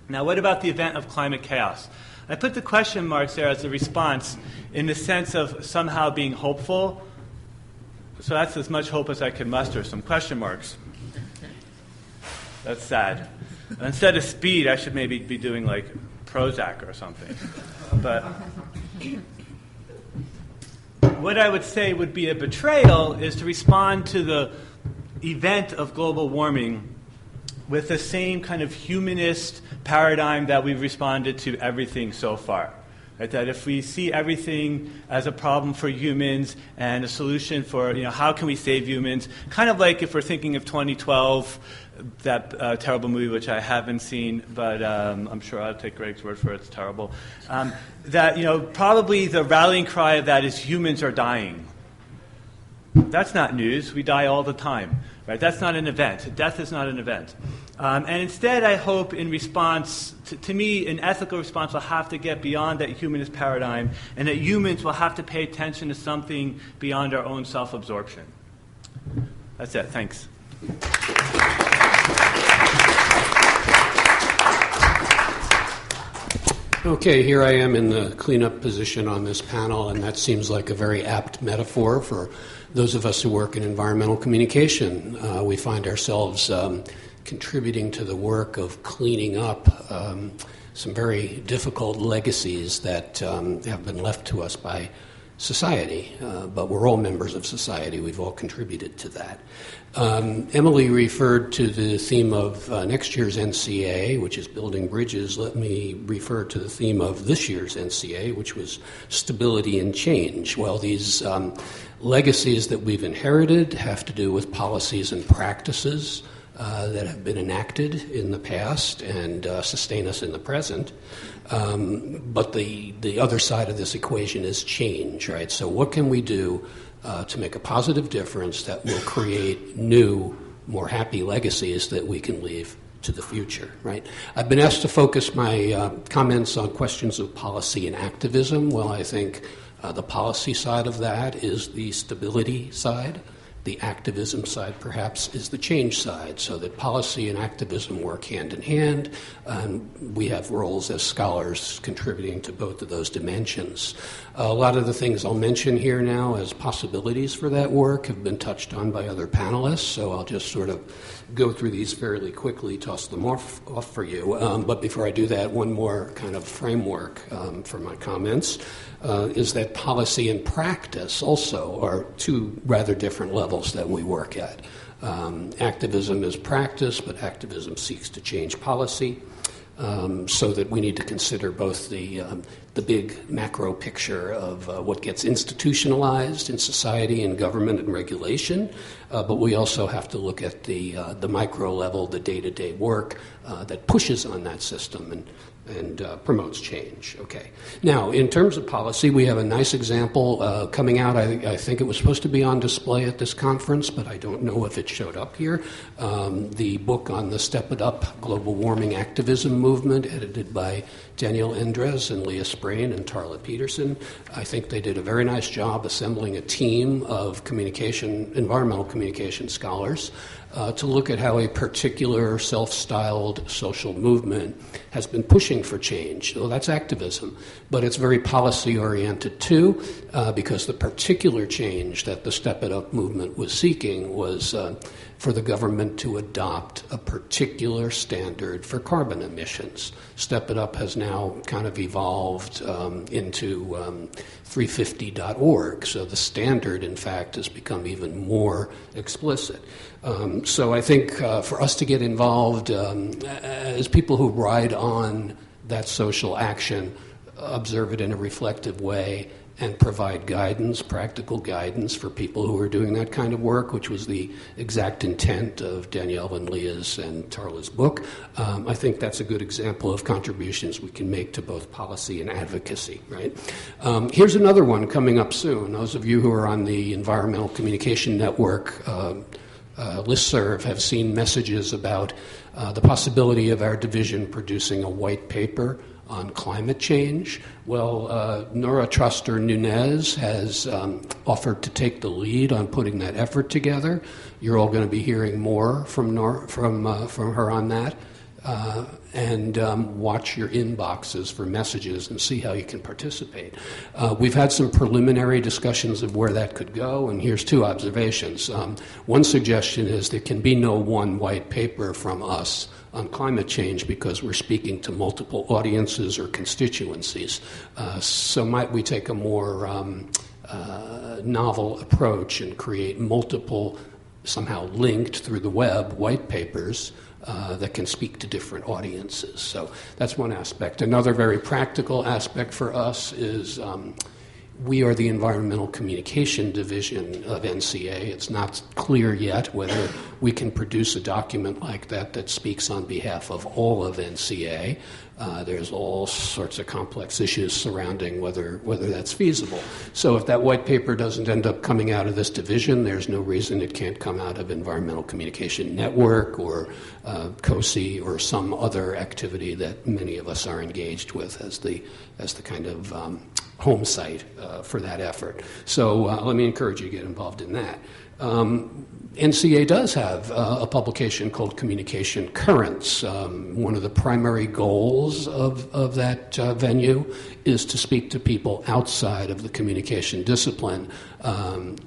Now, what about the event of climate chaos? I put the question marks there as a response in the sense of somehow being hopeful. So that's as much hope as I could muster, some question marks. That's sad. Instead of speed, I should maybe be doing like Prozac or something. But what I would say would be a betrayal is to respond to the event of global warming with the same kind of humanist paradigm that we've responded to everything so far. Right? That if we see everything as a problem for humans and a solution for, how can we save humans, kind of like if we're thinking of 2012, that terrible movie which I haven't seen, but I'm sure I'll take Greg's word for it, it's terrible. That, probably the rallying cry of that is humans are dying. That's not news. We die all the time. Right? That's not an event. Death is not an event. And instead, I hope in response, to me, an ethical response will have to get beyond that humanist paradigm, and that humans will have to pay attention to something beyond our own self-absorption. That's it. Thanks. Okay, here I am in the cleanup position on this panel, and that seems like a very apt metaphor for those of us who work in environmental communication. We find ourselves contributing to the work of cleaning up some very difficult legacies that have been left to us by society, but we're all members of society. We've all contributed to that. Emily referred to the theme of next year's NCA, which is building bridges. Let me refer to the theme of this year's NCA, which was stability and change. Well, these legacies that we've inherited have to do with policies and practices that have been enacted in the past and sustain us in the present. But the other side of this equation is change, right? So what can we do to make a positive difference that will create new, more happy legacies that we can leave to the future, right? I've been asked to focus my comments on questions of policy and activism. Well, I think the policy side of that is the stability side. The activism side, perhaps, is the change side, so that policy and activism work hand in hand. We have roles as scholars contributing to both of those dimensions. A lot of the things I'll mention here now as possibilities for that work have been touched on by other panelists, so I'll just sort of go through these fairly quickly, toss them off for you. But before I do that, one more kind of framework for my comments. Is that policy and practice also are two rather different levels that we work at. Activism is practice, but activism seeks to change policy, so that we need to consider both the big macro picture of what gets institutionalized in society and government and regulation, but we also have to look at the micro level, the day-to-day work that pushes on that system and promotes change. Okay. Now, in terms of policy, we have a nice example coming out. I think it was supposed to be on display at this conference, but I don't know if it showed up here. The book on the Step It Up global warming activism movement, edited by Daniel Endres and Leah Sprain and Tarla Peterson. I think they did a very nice job assembling a team of environmental communication scholars to look at how a particular self-styled social movement has been pushing for change. Well, that's activism, but it's very policy-oriented too, because the particular change that the Step It Up movement was seeking was for the government to adopt a particular standard for carbon emissions. Step It Up has now kind of evolved into 350.org, so the standard, in fact, has become even more explicit. So I think for us to get involved as people who ride on that social action, observe it in a reflective way, and provide guidance, practical guidance for people who are doing that kind of work, which was the exact intent of Danielle and Leah's and Tarla's book. I think that's a good example of contributions we can make to both policy and advocacy, right? Here's another one coming up soon. Those of you who are on the Environmental Communication Network listserv have seen messages about the possibility of our division producing a white paper on climate change. Well, Nora Truster Nunez has offered to take the lead on putting that effort together. You're all going to be hearing more from her on that. And watch your inboxes for messages and see how you can participate. We've had some preliminary discussions of where that could go, and here's two observations. One suggestion is there can be no one white paper from us on climate change because we're speaking to multiple audiences or constituencies. So might we take a more novel approach and create multiple, somehow linked through the web, white papers that can speak to different audiences. So that's one aspect. Another very practical aspect for us is we are the Environmental Communication Division of NCA. It's not clear yet whether we can produce a document like that speaks on behalf of all of NCA. There's all sorts of complex issues surrounding whether that's feasible. So if that white paper doesn't end up coming out of this division, there's no reason it can't come out of Environmental Communication Network or COSI or some other activity that many of us are engaged with as the kind of home site for that effort. So let me encourage you to get involved in that. NCA does have a publication called Communication Currents. One of the primary goals of that venue is to speak to people outside of the communication discipline,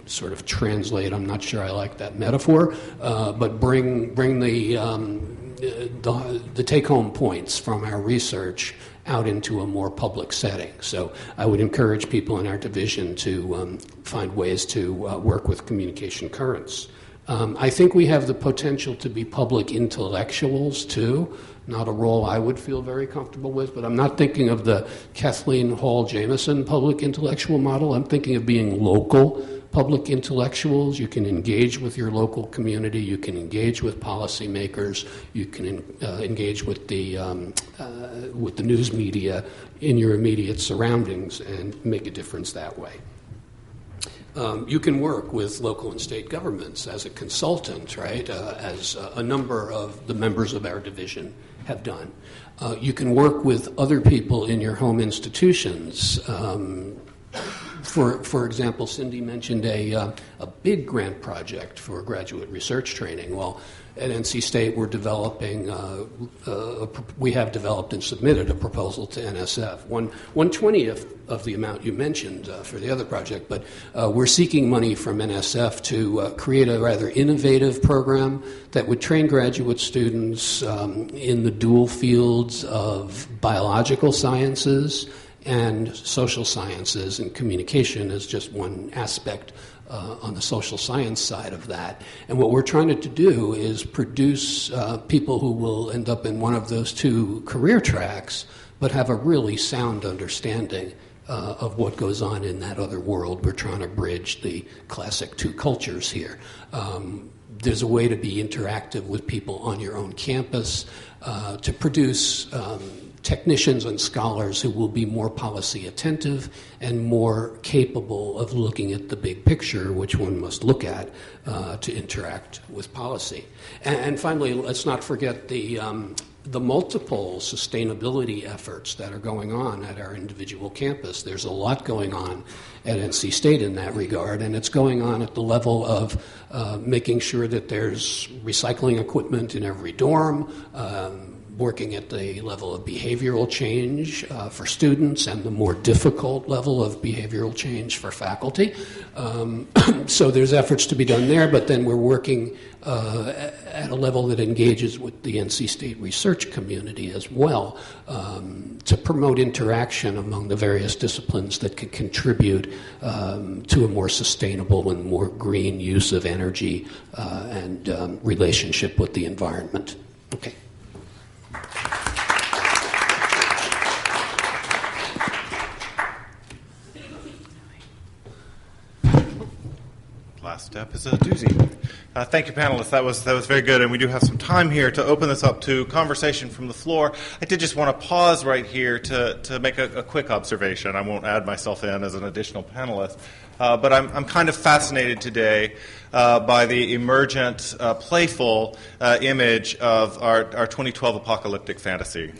sort of translate, I'm not sure I like that metaphor, but bring the take-home points from our research out into a more public setting. So I would encourage people in our division to find ways to work with Communication Currents. I think we have the potential to be public intellectuals, too. Not a role I would feel very comfortable with, but I'm not thinking of the Kathleen Hall Jameson public intellectual model. I'm thinking of being local public intellectuals. You can engage with your local community. You can engage with policymakers. You can engage with the news media in your immediate surroundings and make a difference that way. You can work with local and state governments as a consultant, right, as a number of the members of our division have done. You can work with other people in your home institutions. For example, Cindy mentioned a big grant project for graduate research training. Well, at NC State, we're developing, we have developed and submitted a proposal to NSF, 1/20th of the amount you mentioned for the other project, but we're seeking money from NSF to create a rather innovative program that would train graduate students in the dual fields of biological sciences and social sciences, and communication is just one aspect on the social science side of that. And what we're trying to do is produce people who will end up in one of those two career tracks, but have a really sound understanding of what goes on in that other world. We're trying to bridge the classic two cultures here. There's a way to be interactive with people on your own campus to produce technicians and scholars who will be more policy attentive and more capable of looking at the big picture, which one must look at to interact with policy. And finally, let's not forget the multiple sustainability efforts that are going on at our individual campus. There's a lot going on at NC State in that regard, and it's going on at the level of making sure that there's recycling equipment in every dorm, working at the level of behavioral change for students and the more difficult level of behavioral change for faculty. So there's efforts to be done there, but then we're working at a level that engages with the NC State research community as well to promote interaction among the various disciplines that can contribute to a more sustainable and more green use of energy and relationship with the environment. Okay. Last step is a doozy. Thank you, panelists. That was very good, and we do have some time here to open this up to conversation from the floor. I did just want to pause right here to make a quick observation. I won't add myself in as an additional panelist, but I'm kind of fascinated today by the emergent, playful image of our 2012 apocalyptic fantasy.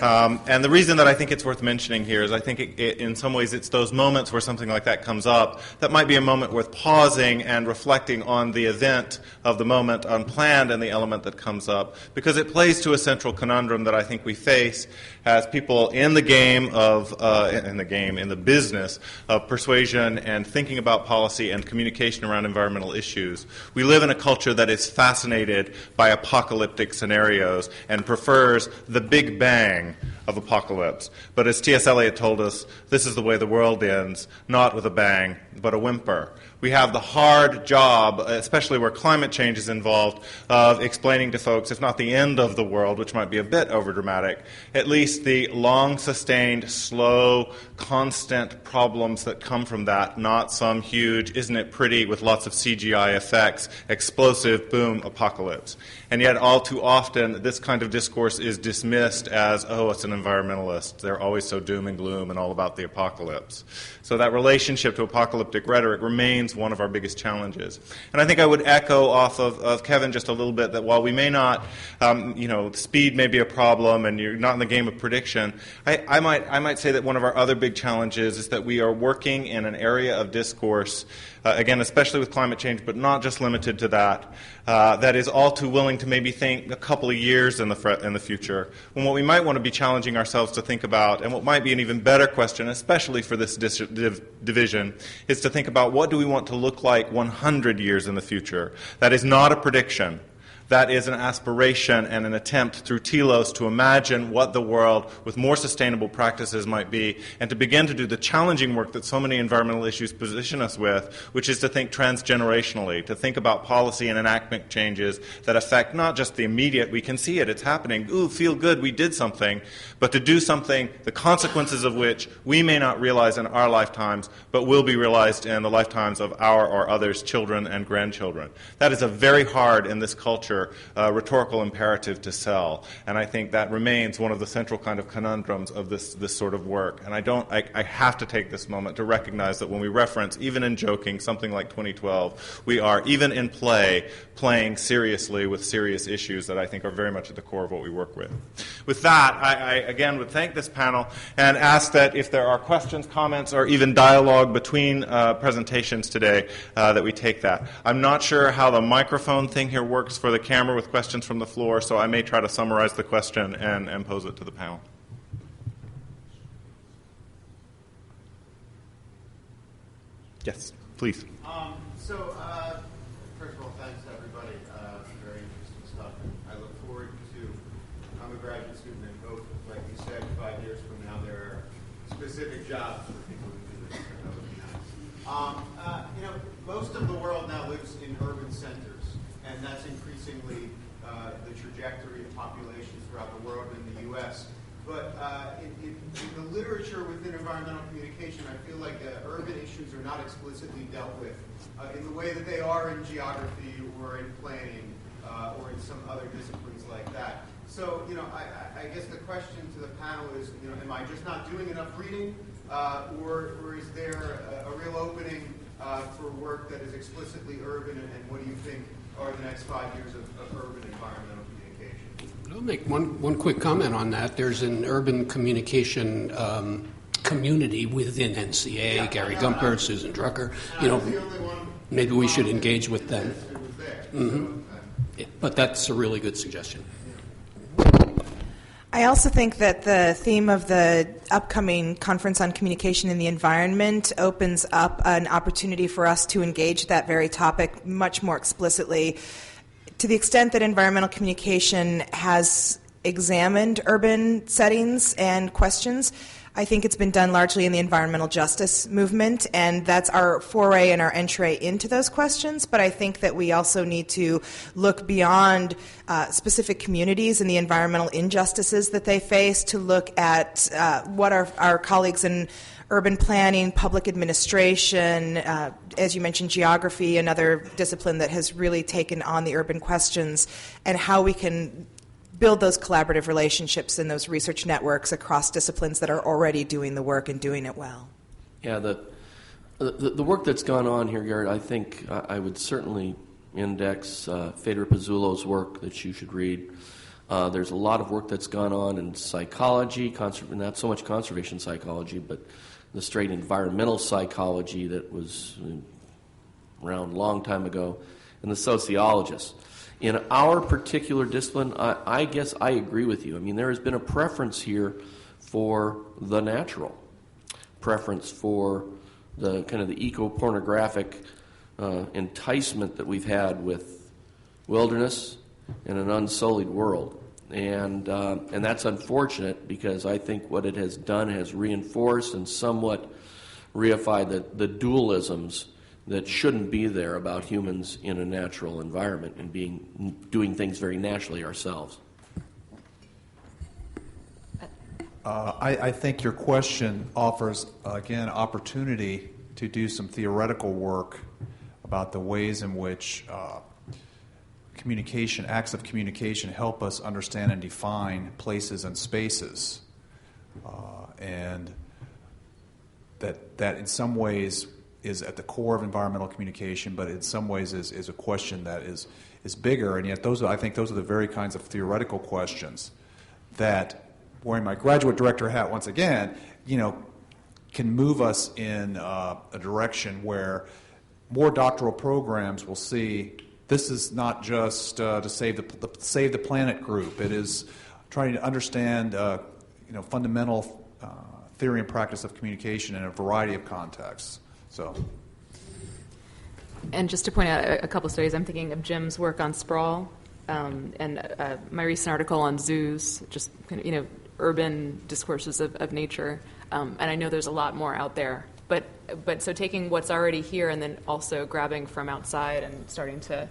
And the reason that I think it's worth mentioning here is I think in some ways it's those moments where something like that comes up that might be a moment worth pausing and reflecting on the event of the moment unplanned and the element that comes up, because it plays to a central conundrum that I think we face as people in the game of in the business of persuasion and thinking about policy and communication around environmental issues. We live in a culture that is fascinated by apocalyptic scenarios and prefers the Big Bang of apocalypse. But as T.S. Eliot told us, this is the way the world ends, not with a bang, but a whimper. We have the hard job, especially where climate change is involved, of explaining to folks, if not the end of the world, which might be a bit overdramatic, at least the long-sustained, slow, constant problems that come from that, not some huge, isn't it pretty, with lots of CGI effects, explosive, boom, apocalypse. And yet, all too often, this kind of discourse is dismissed as, oh, it's an environmentalist. They're always so doom and gloom and all about the apocalypse. So that relationship to apocalyptic rhetoric remains one of our biggest challenges. And I think I would echo off of Kevin just a little bit that while we may not, speed may be a problem and you're not in the game of prediction, I might say that one of our other big challenges is that we are working in an area of discourse, again, especially with climate change, but not just limited to that, that is all too willing to maybe think a couple of years in the future, when what we might want to be challenging ourselves to think about, and what might be an even better question, especially for this division, is to think about what do we want to look like 100 years in the future. That is not a prediction. That is an aspiration and an attempt through telos to imagine what the world with more sustainable practices might be, and to begin to do the challenging work that so many environmental issues position us with, which is to think transgenerationally, to think about policy and enactment changes that affect not just the immediate, we can see it, it's happening, ooh, feel good, we did something, but to do something, the consequences of which we may not realize in our lifetimes, but will be realized in the lifetimes of our or others' children and grandchildren. That is a very hard, in this culture, rhetorical imperative to sell, and I think that remains one of the central kind of conundrums of this sort of work. And I have to take this moment to recognize that when we reference, even in joking, something like 2012, we are, even in playing seriously with serious issues that I think are very much at the core of what we work with. With that, I again would thank this panel and ask that if there are questions, comments, or even dialogue between presentations today, that we take that. I'm not sure how the microphone thing here works for the camera with questions from the floor, so I may try to summarize the question and pose it to the panel. Yes, please. First of all, thanks to everybody. Very interesting stuff. I look forward to, I'm a graduate student and hope, like you said, 5 years from now there are specific jobs for people who do this. That would be nice. Most of the world now lives in urban centers, and that's increasingly the trajectory of populations throughout the world and the U.S. But in the literature within environmental communication, I feel like urban issues are not explicitly dealt with in the way that they are in geography or in planning or in some other disciplines like that. So, I guess the question to the panel is, am I just not doing enough reading, or is there a real opening for work that is explicitly urban, and what do you think are the next 5 years of urban environmental communication? I'll make one quick comment on that. There's an urban communication community within NCA, yeah, Gary Gumper, Susan Drucker. Maybe we should engage with them. Mm-hmm. Yeah, but that's a really good suggestion. I also think that the theme of the upcoming Conference on Communication in the Environment opens up an opportunity for us to engage that very topic much more explicitly. To the extent that environmental communication has examined urban settings and questions, I think it's been done largely in the environmental justice movement, and that's our foray and our entree into those questions. But I think that we also need to look beyond specific communities and the environmental injustices that they face to look at what our colleagues in urban planning, public administration, as you mentioned, geography, another discipline that has really taken on the urban questions, and how we can build those collaborative relationships and those research networks across disciplines that are already doing the work and doing it well. Yeah, the work that's gone on here, Garrett, I think I would certainly index Fedor Pizzulo's work that you should read. There's a lot of work that's gone on in psychology, not so much conservation psychology, but the straight environmental psychology that was around a long time ago, and the sociologists. In our particular discipline, I guess I agree with you. I mean, there has been a preference here for the natural, preference for the kind of the eco-pornographic enticement that we've had with wilderness and an unsullied world. And that's unfortunate because I think what it has done has reinforced and somewhat reified the dualisms that shouldn't be there about humans in a natural environment and doing things very naturally ourselves. I think your question offers, again, opportunity to do some theoretical work about the ways in which communication, acts of communication, help us understand and define places and spaces. And that in some ways is at the core of environmental communication, but in some ways is a question that is bigger, and yet I think those are the very kinds of theoretical questions that, wearing my graduate director hat once again, can move us in a direction where more doctoral programs will see this is not just to save the planet group. It is trying to understand fundamental theory and practice of communication in a variety of contexts. So. And just to point out a couple of studies, I'm thinking of Jim's work on sprawl, and my recent article on zoos, just urban discourses of nature. And I know there's a lot more out there. But so taking what's already here and then also grabbing from outside and starting to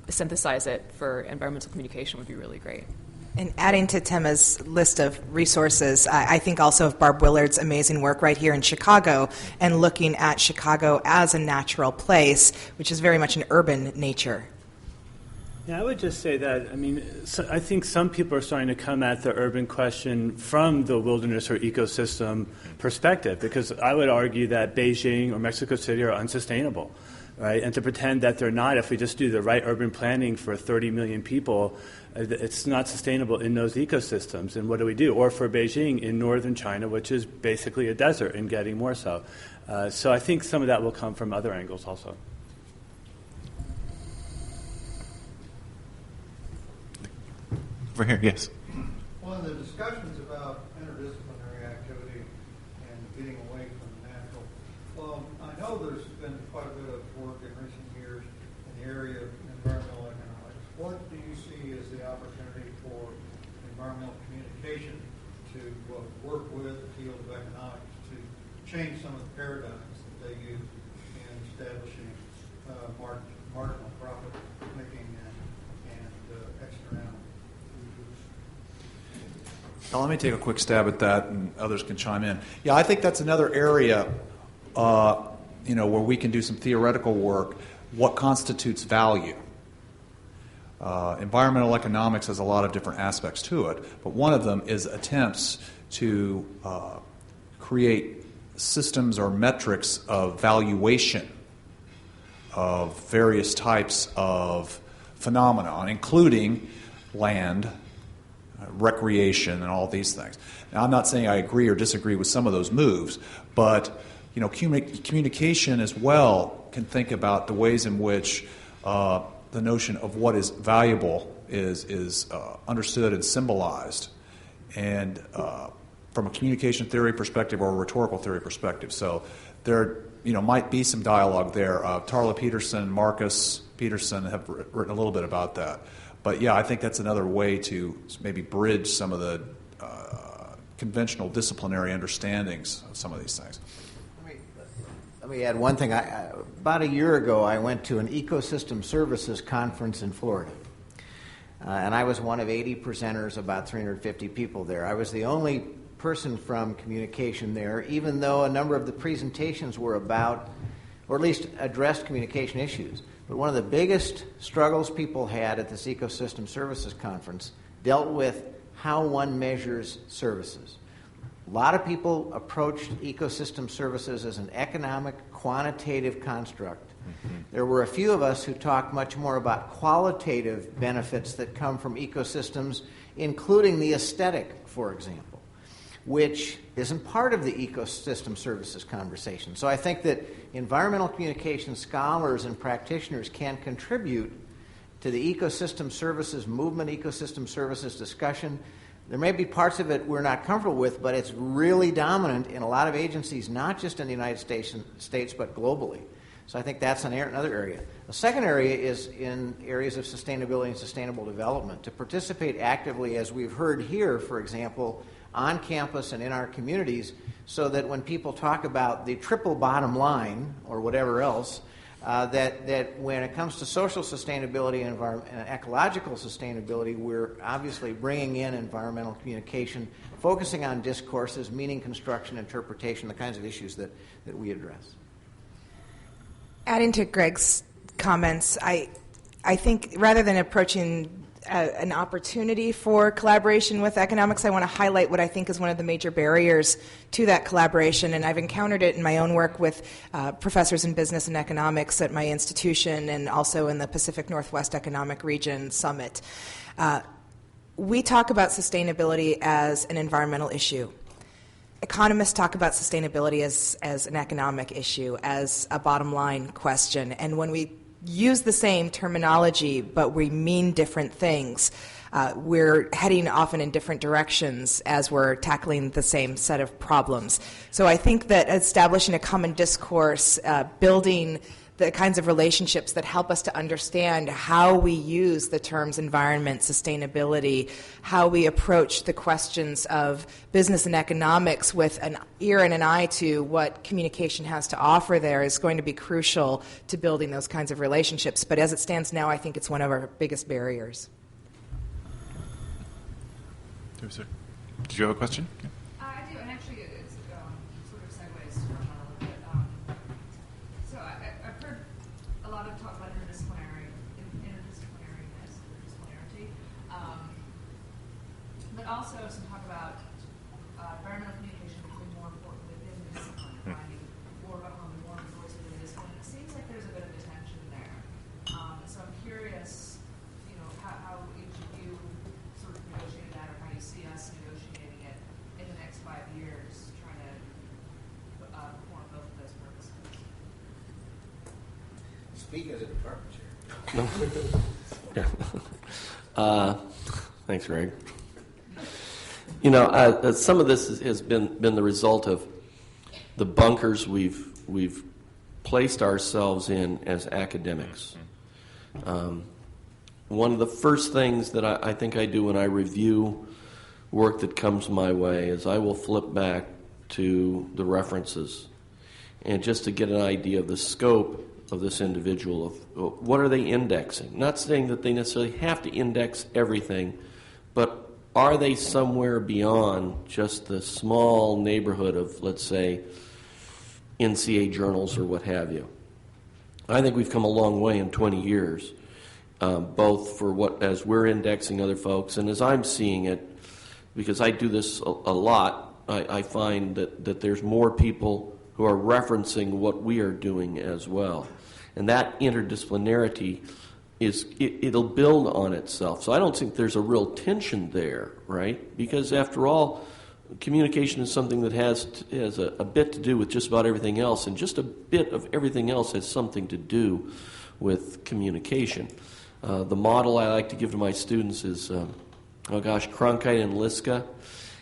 synthesize it for environmental communication would be really great. And adding to Tema's list of resources, I think also of Barb Willard's amazing work right here in Chicago and looking at Chicago as a natural place, which is very much an urban nature. Yeah, I would just say that, I think some people are starting to come at the urban question from the wilderness or ecosystem perspective, because I would argue that Beijing or Mexico City are unsustainable, right? And to pretend that they're not, if we just do the right urban planning for 30 million people, it's not sustainable in those ecosystems. And what do? Or for Beijing in northern China, which is basically a desert and getting more so. So I think some of that will come from other angles also. Over here, yes. Well, in the discussions about interdisciplinary activity and getting away from the natural, I know there's been quite a bit of work in recent years in the area of environmental economics. What do you see as the opportunity for environmental communication to work with the field of economics to change some of the paradigms that they use in establishing marginal profit making and externality? Now, let me take a quick stab at that, and others can chime in. Yeah, I think that's another area, where we can do some theoretical work. What constitutes value? Environmental economics has a lot of different aspects to it, but one of them is attempts to create systems or metrics of valuation of various types of phenomena, including land, recreation, and all these things. Now, I'm not saying I agree or disagree with some of those moves, but communication as well can think about the ways in which the notion of what is valuable is understood and symbolized, and from a communication theory perspective or a rhetorical theory perspective. So there, might be some dialogue there. Tarla Peterson, Marcus Peterson have written a little bit about that. But yeah, I think that's another way to maybe bridge some of the conventional disciplinary understandings of some of these things. Let me add one thing. About a year ago, I went to an ecosystem services conference in Florida. And I was one of 80 presenters, about 350 people there. I was the only person from communication there, even though a number of the presentations were about, or at least addressed communication issues. But one of the biggest struggles people had at this ecosystem services conference dealt with how one measures services. A lot of people approached ecosystem services as an economic, quantitative construct. Mm-hmm. There were a few of us who talked much more about qualitative benefits that come from ecosystems, including the aesthetic, for example, which isn't part of the ecosystem services conversation. So I think that environmental communication scholars and practitioners can contribute to the ecosystem services movement, ecosystem services discussion. There may be parts of it we're not comfortable with, but it's really dominant in a lot of agencies, not just in the United States but globally. So I think that's another area. The second area is in areas of sustainability and sustainable development, to participate actively, as we've heard here, for example, on campus and in our communities, so that when people talk about the triple bottom line or whatever else, that when it comes to social sustainability and ecological sustainability, we're obviously bringing in environmental communication, focusing on discourses, meaning construction, interpretation, the kinds of issues that we address. Adding to Greg's comments, I think rather than approaching an opportunity for collaboration with economics, I want to highlight what I think is one of the major barriers to that collaboration, and I've encountered it in my own work with professors in business and economics at my institution and also in the Pacific Northwest Economic Region Summit. We talk about sustainability as an environmental issue. Economists talk about sustainability as an economic issue, as a bottom line question, and when we use the same terminology, but we mean different things. We're heading often in different directions as we're tackling the same set of problems. So I think that establishing a common discourse, building the kinds of relationships that help us to understand how we use the terms environment, sustainability, how we approach the questions of business and economics with an ear and an eye to what communication has to offer there is going to be crucial to building those kinds of relationships. But as it stands now, I think it's one of our biggest barriers. Did you have a question? Yeah. I do, and actually it's sort of segues from that a little bit. So I've heard a lot of talk about interdisciplinarity, but also some talk about environmental communication becoming more important within the discipline, finding more of a home and more of a voice within the discipline. It seems like there's a bit of a tension there. So I'm curious, how each of you sort of negotiated that, or how you see us negotiating it in the next 5 years, trying to perform both of those purposes. Speak as a department chair. Thanks, Greg. Some of this has been the result of the bunkers we've placed ourselves in as academics. One of the first things that I think I do when I review work that comes my way is I will flip back to the references, and just to get an idea of the scope of this individual, of what are they indexing. Not saying that they necessarily have to index everything, but are they somewhere beyond just the small neighborhood of, let's say, NCA journals or what have you. I think we've come a long way in 20 years, both for as we're indexing other folks and as I'm seeing it, because I do this a lot. I find that there's more people who are referencing what we are doing as well. And that interdisciplinarity it'll build on itself. So I don't think there's a real tension there, right? Because after all, communication is something that has a bit to do with just about everything else, and just a bit of everything else has something to do with communication. The model I like to give to my students is, Cronkite and Liska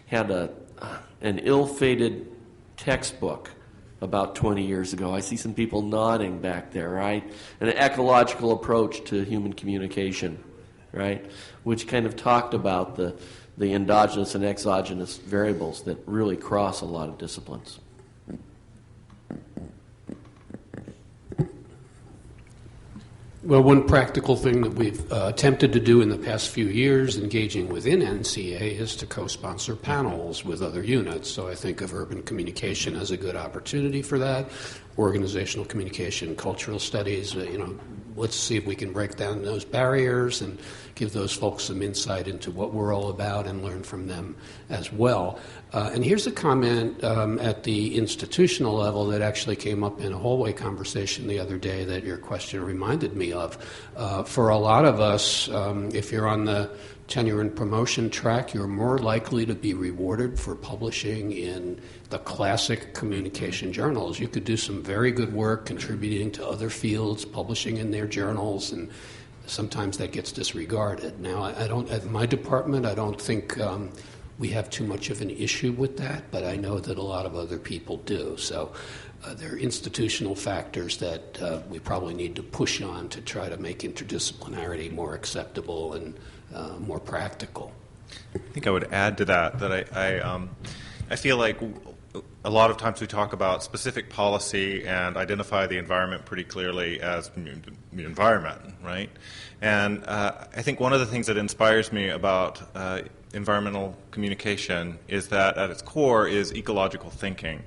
had an ill-fated textbook about 20 years ago. I see some people nodding back there, right? An ecological approach to human communication, right? Which kind of talked about the endogenous and exogenous variables that really cross a lot of disciplines. Well, one practical thing that we've attempted to do in the past few years, engaging within NCA, is to co-sponsor panels with other units. So I think of urban communication as a good opportunity for that. Organizational communication, cultural studies, let's see if we can break down those barriers and give those folks some insight into what we're all about and learn from them as well. And here's a comment at the institutional level that actually came up in a hallway conversation the other day that your question reminded me of. For a lot of us, if you're on the tenure and promotion track, you're more likely to be rewarded for publishing in the classic communication journals. You could do some very good work contributing to other fields, publishing in their journals, and sometimes that gets disregarded. Now, I don't, at my department, I don't think we have too much of an issue with that, but I know that a lot of other people do. So there are institutional factors that we probably need to push on to try to make interdisciplinarity more acceptable and more practical. I think I would add to that I feel like a lot of times we talk about specific policy and identify the environment pretty clearly as the environment, right? And I think one of the things that inspires me about environmental communication is that at its core is ecological thinking,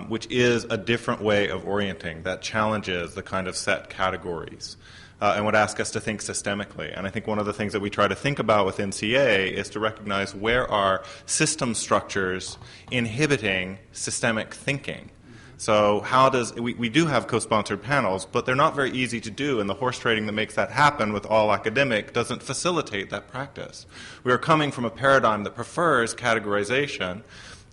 which is a different way of orienting that challenges the kind of set categories. And would ask us to think systemically. And I think one of the things that we try to think about with NCA is to recognize where are system structures inhibiting systemic thinking. So how does we do have co-sponsored panels, but they're not very easy to do, and the horse trading that makes that happen with all academic doesn't facilitate that practice. We are coming from a paradigm that prefers categorization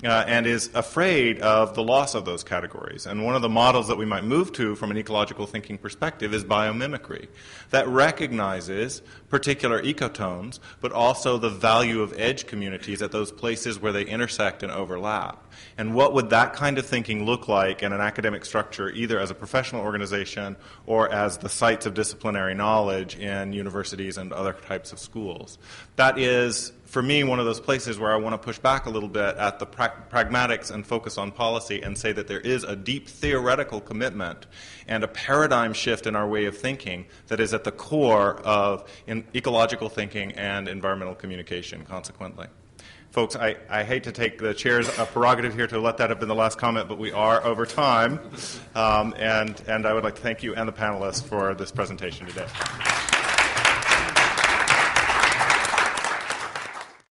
and is afraid of the loss of those categories. And one of the models that we might move to from an ecological thinking perspective is biomimicry, that recognizes particular ecotones, but also the value of edge communities at those places where they intersect and overlap. And what would that kind of thinking look like in an academic structure, either as a professional organization or as the sites of disciplinary knowledge in universities and other types of schools? That is, for me, one of those places where I want to push back a little bit at the pragmatics and focus on policy and say that there is a deep theoretical commitment and a paradigm shift in our way of thinking that is at the core of ecological thinking and environmental communication, consequently. Folks, I hate to take the chair's prerogative here to let that have been the last comment, but we are over time. And I would like to thank you and the panelists for this presentation today.